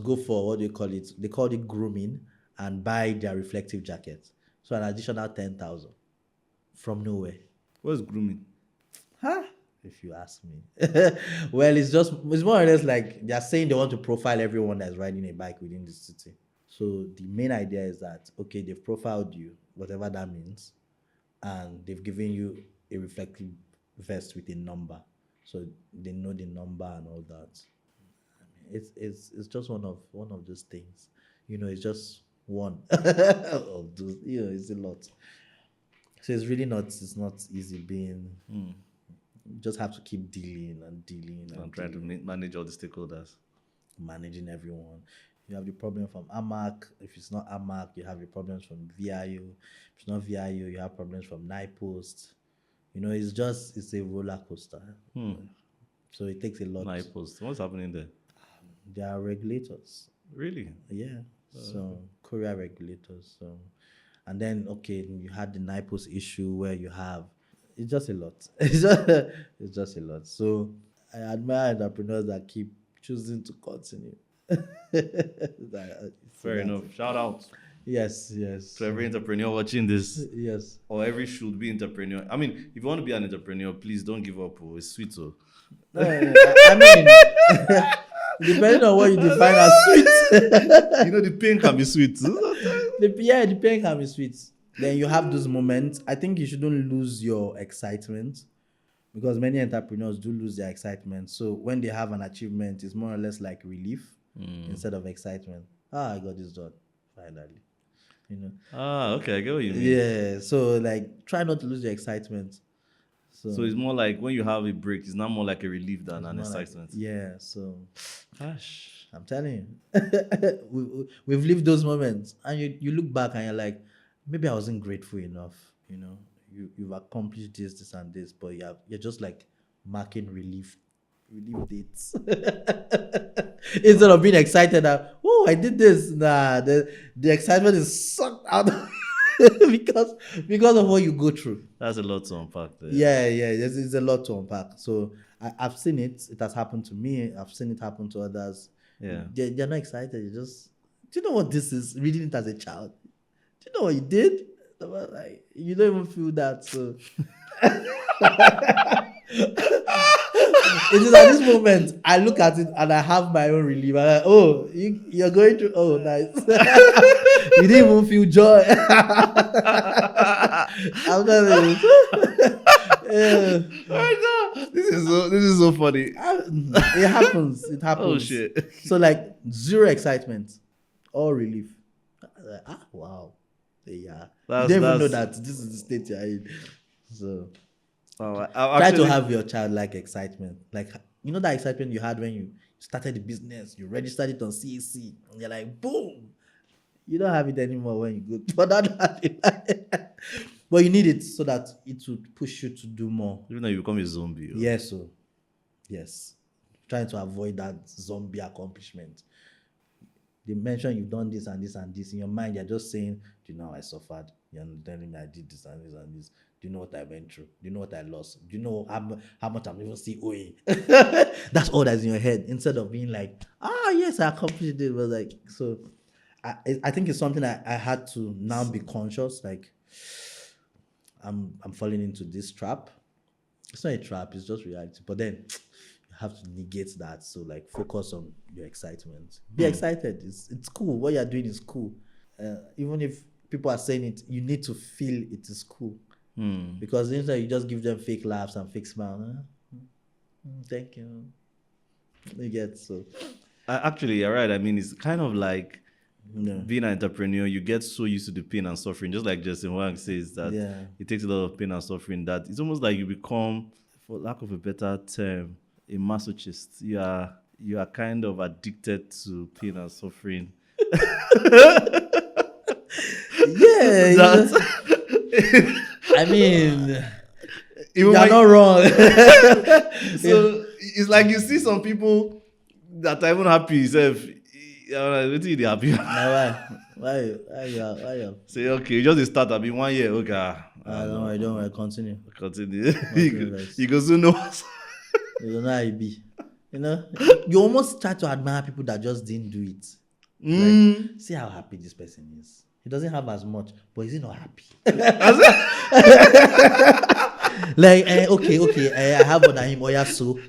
go for what do you call it? They call it grooming and buy their reflective jackets. So an additional 10,000 from nowhere. What's grooming? Huh? If you ask me. Well, it's more or less like they're saying they want to profile everyone that's riding a bike within the city. So the main idea is that okay, they've profiled you, whatever that means, and they've given you a reflective vest with a number. So they know the number and all that. It's just one of those things. It's just one of those, it's a lot. So it's not easy being you just have to keep dealing and dealing I'm and trying to dealing, manage all the stakeholders. managing everyone. You have the problem from AMAC. If it's not AMAC, you have the problems from VIU. If it's not VIU, you have problems from NIPOST. It's a roller coaster. So it takes a lot. My post. What's happening there? There are regulators. Really? Yeah. So Korea regulators. So and then okay, you had the NIPOS issue where you have it's just a lot. It's just a lot. So I admire entrepreneurs that keep choosing to continue. So Fair that's enough. it. Shout out Yes, yes. to every entrepreneur watching this, Yes. or every should be entrepreneur. I mean, if you want to be an entrepreneur, please don't give up. Oh, it's sweet. Oh. No, I mean, depending on what you define as sweet. You know, the pain can be sweet. The pain can be sweet. Then you have those moments. I think you shouldn't lose your excitement because many entrepreneurs do lose their excitement. So when they have an achievement, it's more or less like relief instead of excitement. I got this done finally. You know. Okay, I get what you mean. Yeah. So like, try not to lose your excitement. So it's more like when you have a break, it's not more like a relief than an More like- excitement. yeah. So Gosh. I'm telling you, we've lived those moments, and you look back and you're like, maybe I wasn't grateful enough. You've accomplished this, and this, but you're just like marking relief dates instead of being excited that I did this. Nah, the excitement is sucked out because of what you go through. That's a lot to unpack there. Yeah, it's a lot to unpack. So I've seen it. It has happened to me. I've seen it happen to others. Yeah. They're not excited. Do you know what this is? Reading it as a child. Do you know what you did? Like, you don't even feel that. So it is at this moment I look at it and I have my own relief. I'm like, oh, you're going through. Oh, nice. You didn't even feel joy. I'm telling you. Yeah. Oh my God. This is so funny. It happens. It happens. Oh shit. So like zero excitement, all relief. Like, wow. Yeah. That's- You don't even know that's- that this is the state you're in. So I try actually, to have your childlike excitement. Like, that excitement you had when you started the business, you registered it on CAC, and you're like, boom. You don't have it anymore when you go for that. But you need it so that it would push you to do more. even though you become a zombie. Yes, so yes. Trying to avoid that zombie accomplishment. They mention you've done this and this and this. In your mind, you're just saying, do you know how I suffered? You're telling me I did this and this and this. Do you know what I went through? Do you know what I lost? Do you know how much I'm even still owing? That's all that's in your head. Instead of being like, yes, I accomplished it. But like, so I think it's something I had to now be conscious. Like, I'm falling into this trap. It's not a trap, it's just reality. But then you have to negate that. So like, focus on your excitement. Be excited. It's cool. What you're doing is cool. Even if people are saying it, you need to feel it is cool. Because instead you just give them fake laughs and fake smiles. Thank you. You get so. Actually, you're right. I mean, it's kind of like Yeah. being an entrepreneur. You get so used to the pain and suffering, just like Justin Wang says that Yeah. it takes a lot of pain and suffering. That it's almost like you become, for lack of a better term, a masochist. You are kind of addicted to pain and suffering. Yeah. That I mean, even you're when not wrong. so it's like you see some people that are even happy. Self, what they happy? Now why you Say okay, you just dey start. I mean 1 year. Okay, don't worry, continue. continue. Continue, guys. You go soon know. You don't know how it be. You know, you almost start to admire people that just didn't do it. Like, see how happy this person is. He doesn't have as much, but is he not happy? Like, okay, I have one of him, yeah, so.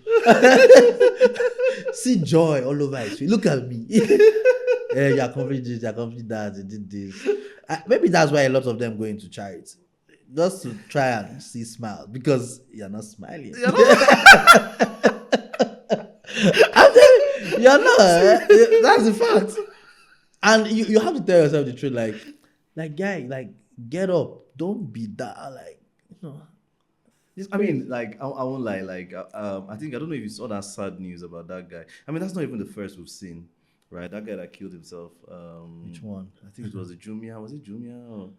See joy all over his face. Look at me. You accomplished this, you accomplished that, you did this. Maybe that's why a lot of them go into charity. Just to try and see smiles, because you're not smiling. I'm telling you, you're not. That's the fact. And you have to tell yourself the truth, like guy, like get up. Don't be that like I mean, like I won't lie. Like I think I don't know if you saw that sad news about that guy. I mean, that's not even the first we've seen, right? That guy that killed himself. Which one? I think it was a Jumia. Was it Jumia? Or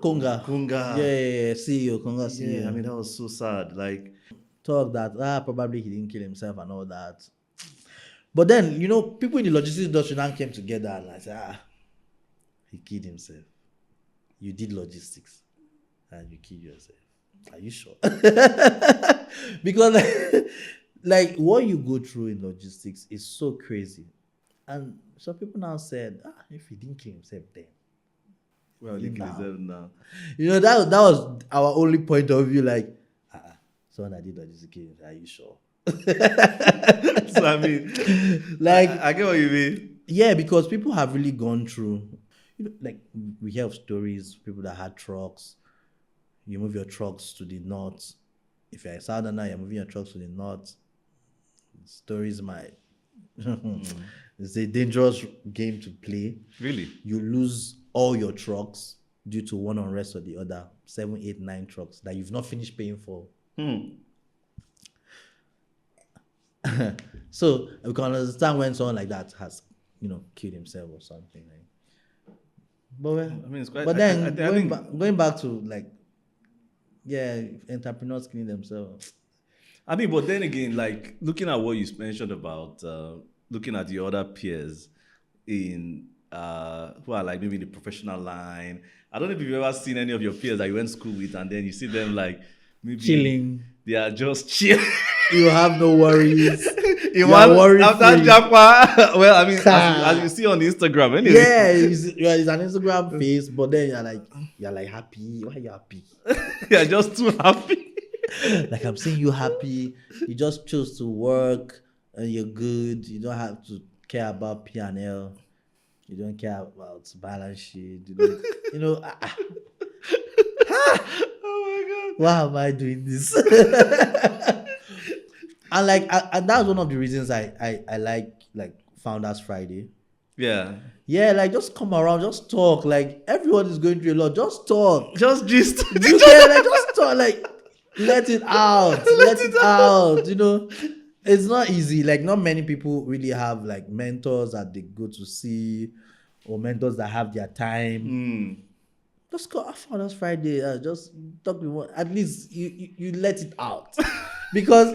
Konga. Kunga. Yeah. CEO, Konga CEO. Yeah, I mean that was so sad. Like, Talk that probably he didn't kill himself and all that. But then, people in the logistics industry now came together and I said, he killed himself. You did logistics and you killed yourself. Are you sure? Because like what you go through in logistics is so crazy. And some people now said, if he didn't kill himself then. well, he killed himself now. That was our only point of view, like, someone that did logistics kill himself, are you sure? So I mean, like I get what you mean. Yeah, because people have really gone through, like we hear of stories, people that had trucks. You move your trucks to the north. If you're a southerner, you're moving your trucks to the north. Stories might. It's a dangerous game to play. Really? You lose all your trucks due to one unrest or the other. 7, 8, 9 trucks that you've not finished paying for. So we can understand when someone like that has, killed himself or something. But I mean, it's quite. But then I think going back to entrepreneurs killing themselves. I mean, but then again, like looking at what you mentioned about looking at your other peers in who are like maybe in the professional line. I don't know if you've ever seen any of your peers that you went to school with, and then you see them like maybe chilling. They are just chilling. You have no worries. You are worried after Japa. Well, I mean, as you see on Instagram, anyway. Yeah, it's an Instagram face, but then you're like happy. Why are you happy? You're just too happy. Like I'm seeing you happy. You just chose to work and you're good. You don't have to care about P&L. You don't care about balance sheet. Oh my God. Why am I doing this? And and that's one of the reasons I like Founders Friday. Yeah. Yeah, like just come around, just talk. Like everyone is going through a lot. Just talk. Just gist. Just talk. Like let it out. Let it out. It's not easy. Like not many people really have like mentors that they go to see, or mentors that have their time. Just go Founders Friday. Just talk with one. At least you let it out, because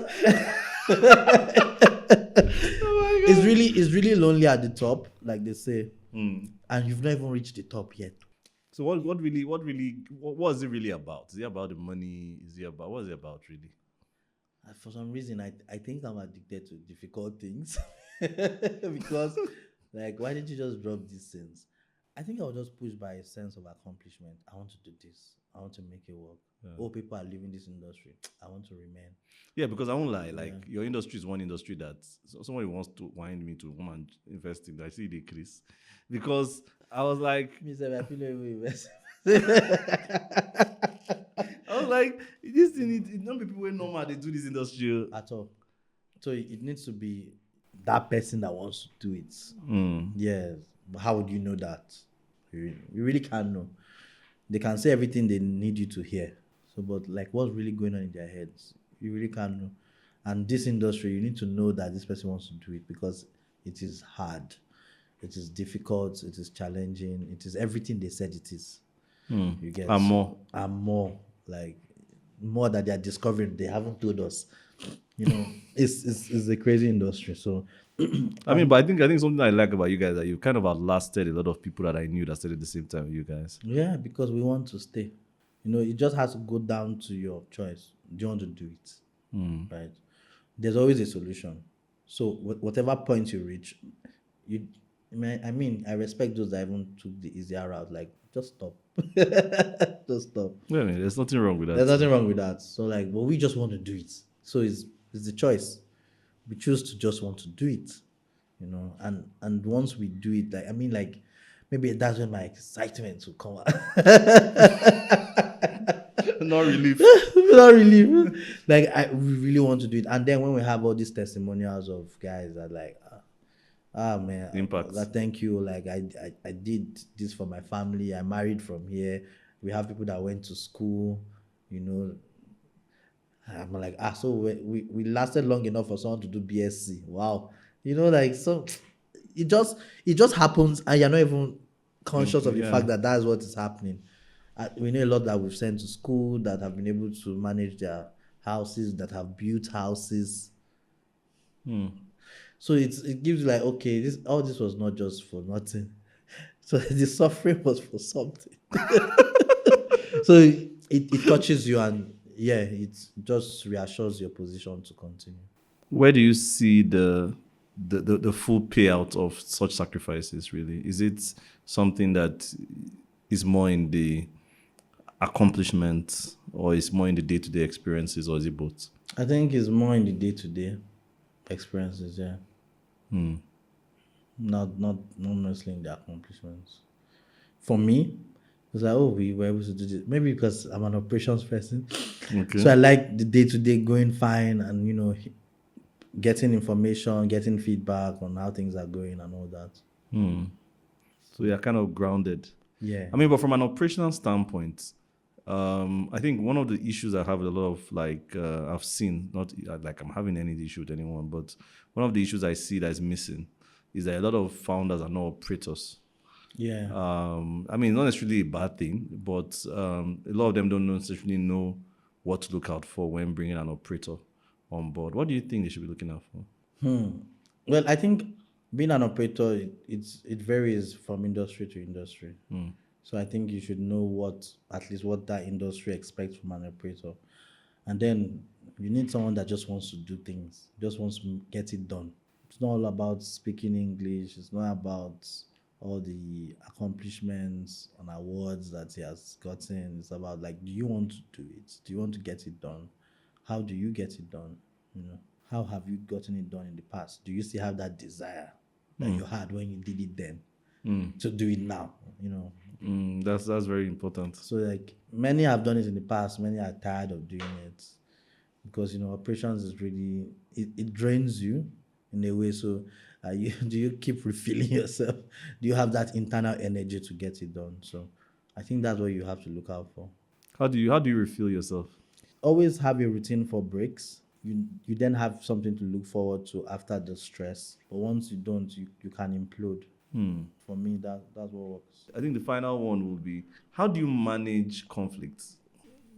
it's really lonely at the top, like they say, and you've not even reached the top yet. So what is it really about? Is it about the money? What is it about really? For some reason, I think I'm addicted to difficult things because, like, why didn't you just drop these things? I think I was just pushed by a sense of accomplishment. I want to do this. I want to make it work. Yeah. People are leaving this industry. I want to remain. Yeah, because I won't lie. Like your industry is one industry that somebody wants to wind me to come and invest in. I see the decrease because I was like, I feel like we invest. I was like, this thing, it don't be people who normal they do this industry at all. So it needs to be that person that wants to do it. Yes. But how would you know that? You really can't know. They can say everything they need you to hear. So, but like what's really going on in their heads, you really can't know. And this industry, you need to know that this person wants to do it because it is hard, it is difficult, it is challenging, it is everything they said it is. You get And more. and more, like more that they are discovering. They haven't told us. You know, it's a crazy industry. So I mean, but I think something I like about you guys that you kind of outlasted a lot of people that I knew that started at the same time with you guys. yeah, because we want to stay. You know, it just has to go down to your choice. Do you want to do it? Right? There's always a solution. So whatever point you reach, you. I mean, I respect those that even took the easier route. Like, just stop, just stop. Yeah, I mean, there's nothing wrong with There's that. nothing wrong with that. So like, but we just want to do it. So it's the choice. We choose to just want to do it, you know. And once we do it, like I mean, like maybe that's when my excitement will come out. Not relief. Not really. Like we really want to do it. And then when we have all these testimonials of guys that like, man, Impact. thank you. Like I did this for my family. I married from here. We have people that went to school, you know. I'm like, so we lasted long enough for someone to do BSc. Wow. You know, like so it just happens and you're not even conscious of the Yeah. fact that that's what is happening. We know a lot that we've sent to school that have been able to manage their houses, that have built houses. So it gives you like, okay, this was not just for nothing. So the suffering was for something. So it touches you and yeah, it just reassures your position to continue. Where do you see the full payout of such sacrifices really? Is it something that is more in the accomplishment or is more in the day-to-day experiences or is it both? I think it's more in the day-to-day experiences, yeah. Not mostly in the accomplishments. For me, it's like, oh, we were able to do this. Maybe because I'm an operations person. Okay. So I like the day-to-day going fine and, you know, getting information, getting feedback on how things are going and all that. So you're kind of grounded. Yeah. I mean, but from an operational standpoint, I think one of the issues I have with a lot of like I've seen, not like I'm having any issue with anyone, but one of the issues I see that is missing is that a lot of founders are not operators. Yeah. I mean, not necessarily a bad thing, but a lot of them don't necessarily know what to look out for when bringing an operator on board. What do you think they should be looking out for? Well, I think being an operator, it varies from industry to industry. So I think you should know at least what that industry expects from an operator. And then you need someone that just wants to do things, just wants to get it done. It's not all about speaking English. It's not about all the accomplishments and awards that he has gotten. It's about like, do you want to do it? Do you want to get it done? How do you get it done? You know, how have you gotten it done in the past? Do you still have that desire that you had when you did it then to do it now? You know, That's very important. so like many have done it in the past, many are tired of doing it because you know operations is really it drains you in a way. So do you keep refilling yourself? Do you have that internal energy to get it done? So I think that's what you have to look out for. How do you refill yourself? Always have a routine for breaks. You then have something to look forward to after the stress. But once you don't, you can implode. For me, that's what works. I think the final one will be how do you manage conflicts?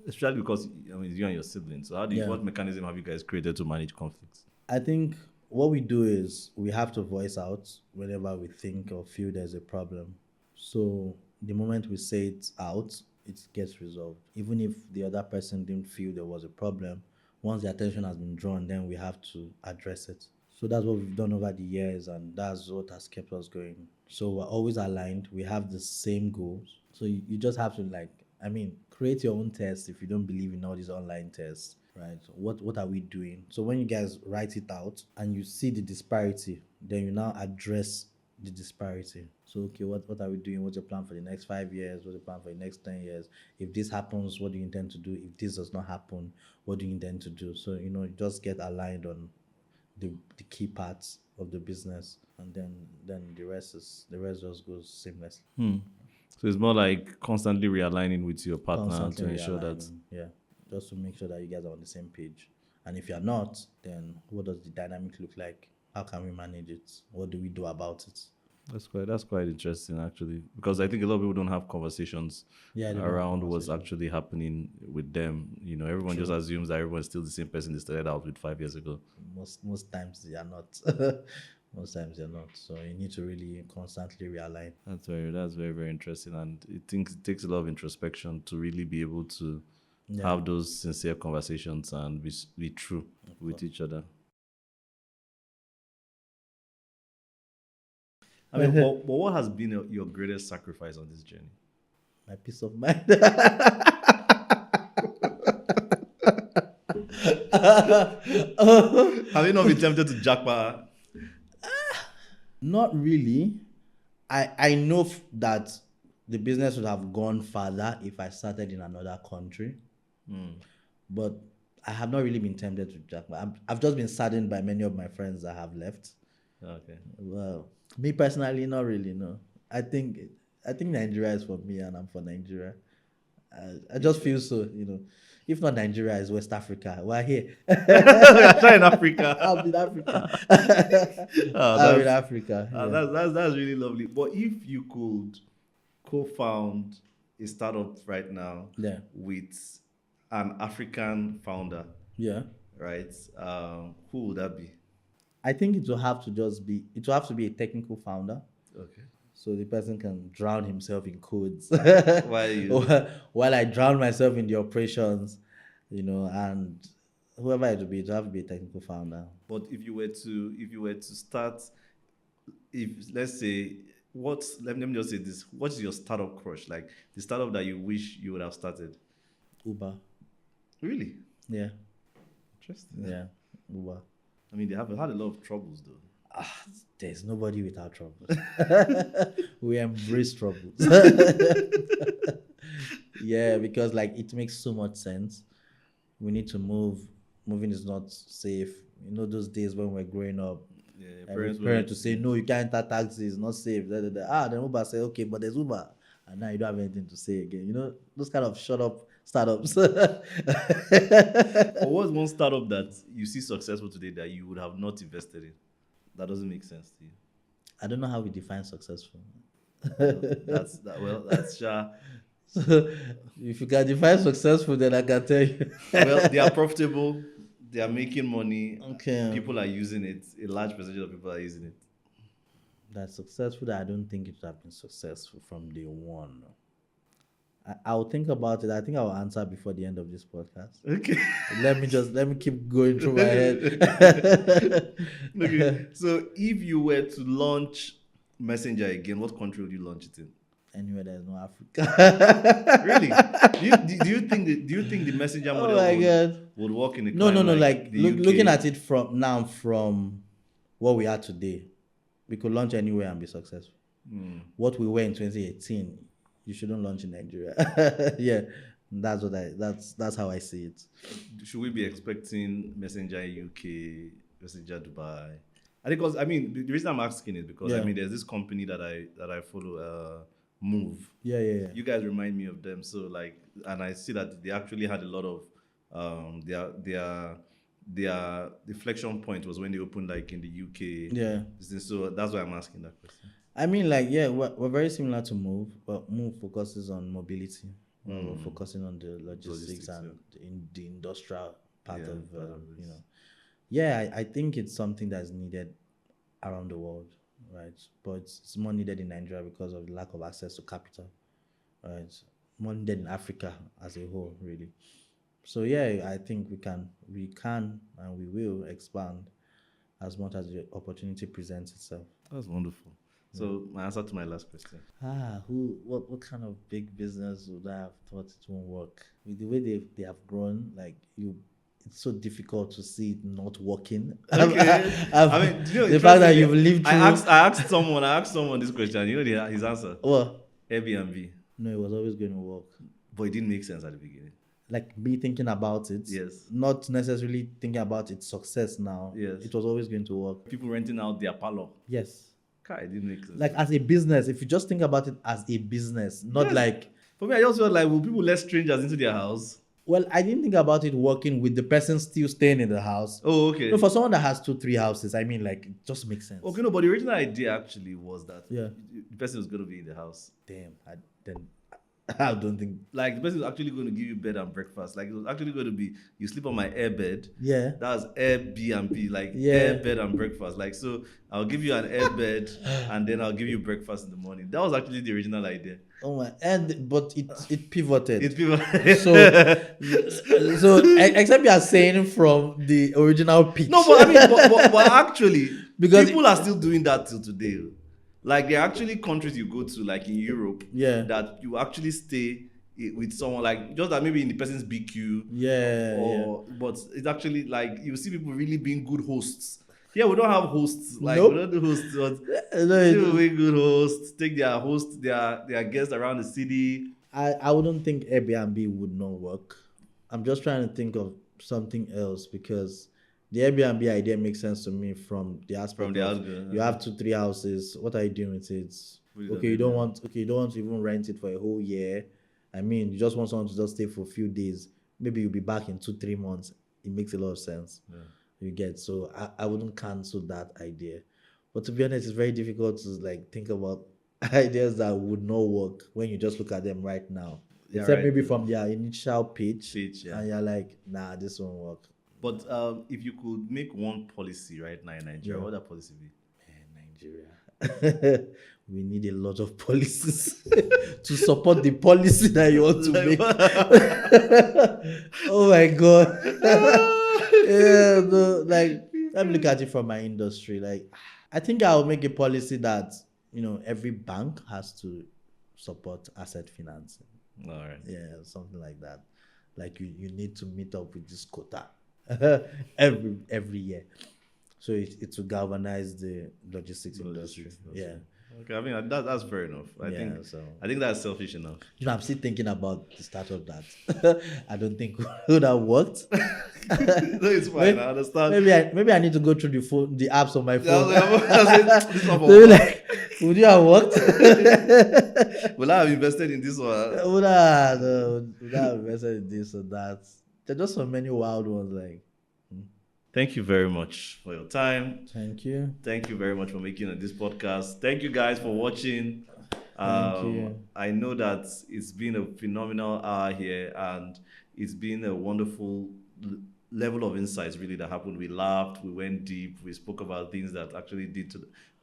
Especially because I mean you and your siblings. So Yeah. what mechanism have you guys created to manage conflicts? I think what we do is we have to voice out whenever we think or feel there's a problem. So the moment we say it out, it gets resolved. Even if the other person didn't feel there was a problem, once the attention has been drawn, then we have to address it. So that's what we've done over the years, and that's what has kept us going. So we're always aligned. We have the same goals. So you just have to like, I mean, create your own test if you don't believe in all these online tests, right? So what are we doing? So when you guys write it out and you see the disparity, then you now address the disparity. So okay, what are we doing? What's your plan for the next 5 years? What's your plan for the next 10 years? If this happens, what do you intend to do? If this does not happen, what do you intend to do? So you know, just get aligned on the key parts of the business, and then the rest just goes seamlessly. So it's more like constantly realigning with your partner to Constantly ensure that. realigning, yeah, just to make sure that you guys are on the same page. And if you're not, then what does the dynamic look like? How can we manage it? What do we do about it? That's quite interesting actually, because I think a lot of people don't have conversations Yeah, they don't have around what's conversations. actually happening with them. Everyone just True. assumes that everyone's still the same person they started out with 5 years ago. Most times they are not. Most times they're not. So you need to really constantly realign. That's very very interesting, and it takes a lot of introspection to really be able to Yeah, have those sincere conversations and be true of with course. each other. I mean, but what has been your greatest sacrifice on this journey? My peace of mind. Have you not been tempted to jackpot? Not really. I know that the business would have gone further if I started in another country, but I have not really been tempted to jackpot. I've just been saddened by many of my friends that have left. Okay. Well, me personally, not really. No, I think I think Nigeria is for me, and I'm for Nigeria. I just feel so. If not Nigeria, is West Africa. We're here. You're trying Africa. I'll be in Africa. Ah, I'll be in Africa. Yeah. that's really lovely. But if you could co-found a startup right now Yeah. with an African founder, Yeah. right? Who would that be? I think it will have to be a technical founder. Okay. So the person can drown himself in codes Why you? while I drown myself in the operations, and whoever it will be, it will have to be a technical founder. But if you were to start, if let's say let me just say this, what is your startup crush? Like the startup that you wish you would have started? Uber. Really? Yeah. Interesting. Yeah. Uber. I mean, they have had a lot of troubles though. There's nobody without troubles. We embrace troubles. Yeah, because like it makes so much sense. We need to move. Moving is not safe. Those days when we're growing up, Yeah, your every parents parent were. to say no, you can't enter taxi, it's not safe. Da, da, da. Then Uber say okay, but there's Uber, and now you don't have anything to say again. Those kind of shut up startups. Or what's one startup that you see successful today that you would have not invested in? That doesn't make sense to you. I don't know how we define successful. That's If you can define successful, then I can tell you. well, they are profitable, they are making money, Okay. people are using it, a large percentage of people are using it. That's successful. That I don't think it would have been successful from day one. I'll think about it. I think I'll answer before the end of this podcast. Okay. Let me keep going through my head. Okay. So if you were to launch Messenger again, what country would you launch it in? Anywhere there's no Africa. Really? Do you think the messenger Oh model my God. would work in a No, climate like the UK? looking at it from what we are today, we could launch anywhere and be successful. What we were in 2018, you shouldn't launch in Nigeria. Yeah, that's how I see it. Should we be expecting messenger in UK, messenger Dubai? I think because I mean the reason I'm asking is because I Yeah. mean there's this company that I follow, Move. Yeah. You guys remind me of them. So like, and I see that they actually had a lot of their deflection point was when they opened like in the UK. Yeah. So that's why I'm asking that question. I mean, like, yeah, we're very similar to Move, but Move focuses on mobility. We're focusing on the logistics and in the industrial part Yeah, of, part of this. Yeah, I think it's something that's needed around the world, right? But it's more needed in Nigeria because of the lack of access to capital, right? More needed in Africa as a whole, really. So yeah, I think we can, and we will expand as much as the opportunity presents itself. That's wonderful. So my answer to my last question. What kind of big business would I have thought it won't work? With the way they have grown, like it's so difficult to see it not working. Okay. I mean, the fact that you've lived through. I asked someone this question. You know his answer? Well, Airbnb. no, it was always going to work. But it didn't make sense at the beginning. like me thinking about it, Yes. not necessarily thinking about its success now. Yes. It was always going to work. People renting out their parlor. Yes. It didn't make sense. Like as a business, if you just think about it as a business, not Yes. like, For me, I just felt like, will people let strangers into their house? well, I didn't think about it working with the person still staying in the house. Oh, okay. No, for someone that has 2-3 houses, I mean, like, it just makes sense. Okay, no, but the original idea actually was that Yeah. the person was going to be in the house. Damn, I don't think. Like, the person was actually going to give you bed and breakfast. Like, it was actually going to be, you sleep on my air bed. Yeah. That's Airbnb, like Yeah. air bed and breakfast. Like, so I'll give you an air bed and then I'll give you breakfast in the morning. That was actually the original idea. Oh my, but it pivoted. It's people. So except you are saying from the original pitch. No, but I mean, but actually, Because people are still doing that till today. Like, there are actually countries you go to, like in Europe, Yeah. that you actually stay with someone, like just that maybe in the person's BQ. Yeah. But it's actually like you see people really being good hosts. Yeah, we don't have hosts. Like, Nope. we don't do hosts, but No, still be good hosts. Take their host, their guests around the city. I wouldn't think Airbnb would not work. I'm just trying to think of something else because the Airbnb idea makes sense to me from the aspect From the of house, you have 2-3 houses. What are you doing with it? What is that Okay, you doing? don't want to even rent it for a whole year. I mean, you just want someone to just stay for a few days. Maybe you'll be back in 2-3 months. It makes a lot of sense. Yeah. You get, so I wouldn't cancel that idea. But to be honest, it's very difficult to like think about ideas that would not work when you just look at them right now. Yeah, Except right. maybe from their initial pitch, Yeah. and you're like, nah, this won't work. But if you could make one policy right now in Nigeria, what would that policy be? Nigeria. We need a lot of policies to support the policy that you want to make. Oh my god. Yeah, no, like let me look at it from my industry. Like, I think I'll make a policy that every bank has to support asset financing. All right. Yeah, something like that. Like you need to meet up with this quota every year. So it will galvanize the logistics industry. Yeah. Okay, I mean that's fair enough. I think that's selfish enough. I'm still thinking about the start of that. I don't think it would have worked. No, it's fine. I understand. Maybe I need to go through the apps on my phone. This one for Maybe like, would you have worked? Will I have invested in this one? Would I have invested in this or that? There are just so many wild ones. Like, thank you very much for your time. thank you. Thank you very much for making it this podcast. Thank you guys for watching. Thank you. I know that it's been a phenomenal hour here, and it's been a wonderful level of insights really that happened. We laughed, we went deep, we spoke about things that actually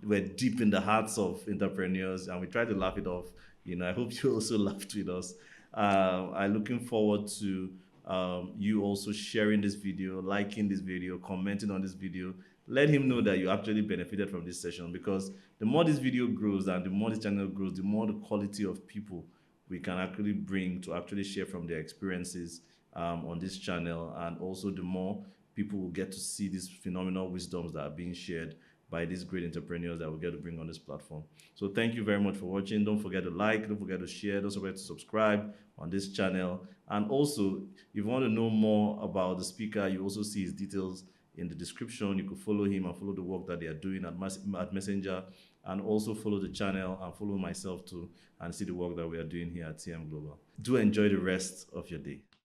were deep in the hearts of entrepreneurs, and we tried to laugh it off. I hope you also laughed with us. I'm looking forward to you also sharing this video, liking this video, commenting on this video. Let him know that you actually benefited from this session, because the more this video grows and the more this channel grows, the more the quality of people we can actually bring to actually share from their experiences on this channel, and also the more people will get to see these phenomenal wisdoms that are being shared by these great entrepreneurs that we get to bring on this platform. So thank you very much for watching. Don't forget to like, don't forget to share, don't forget to subscribe on this channel. And also, if you want to know more about the speaker, you also see his details in the description. You could follow him and follow the work that they are doing at Messenger, and also follow the channel and follow myself too, and see the work that we are doing here at TM Global. Do enjoy the rest of your day.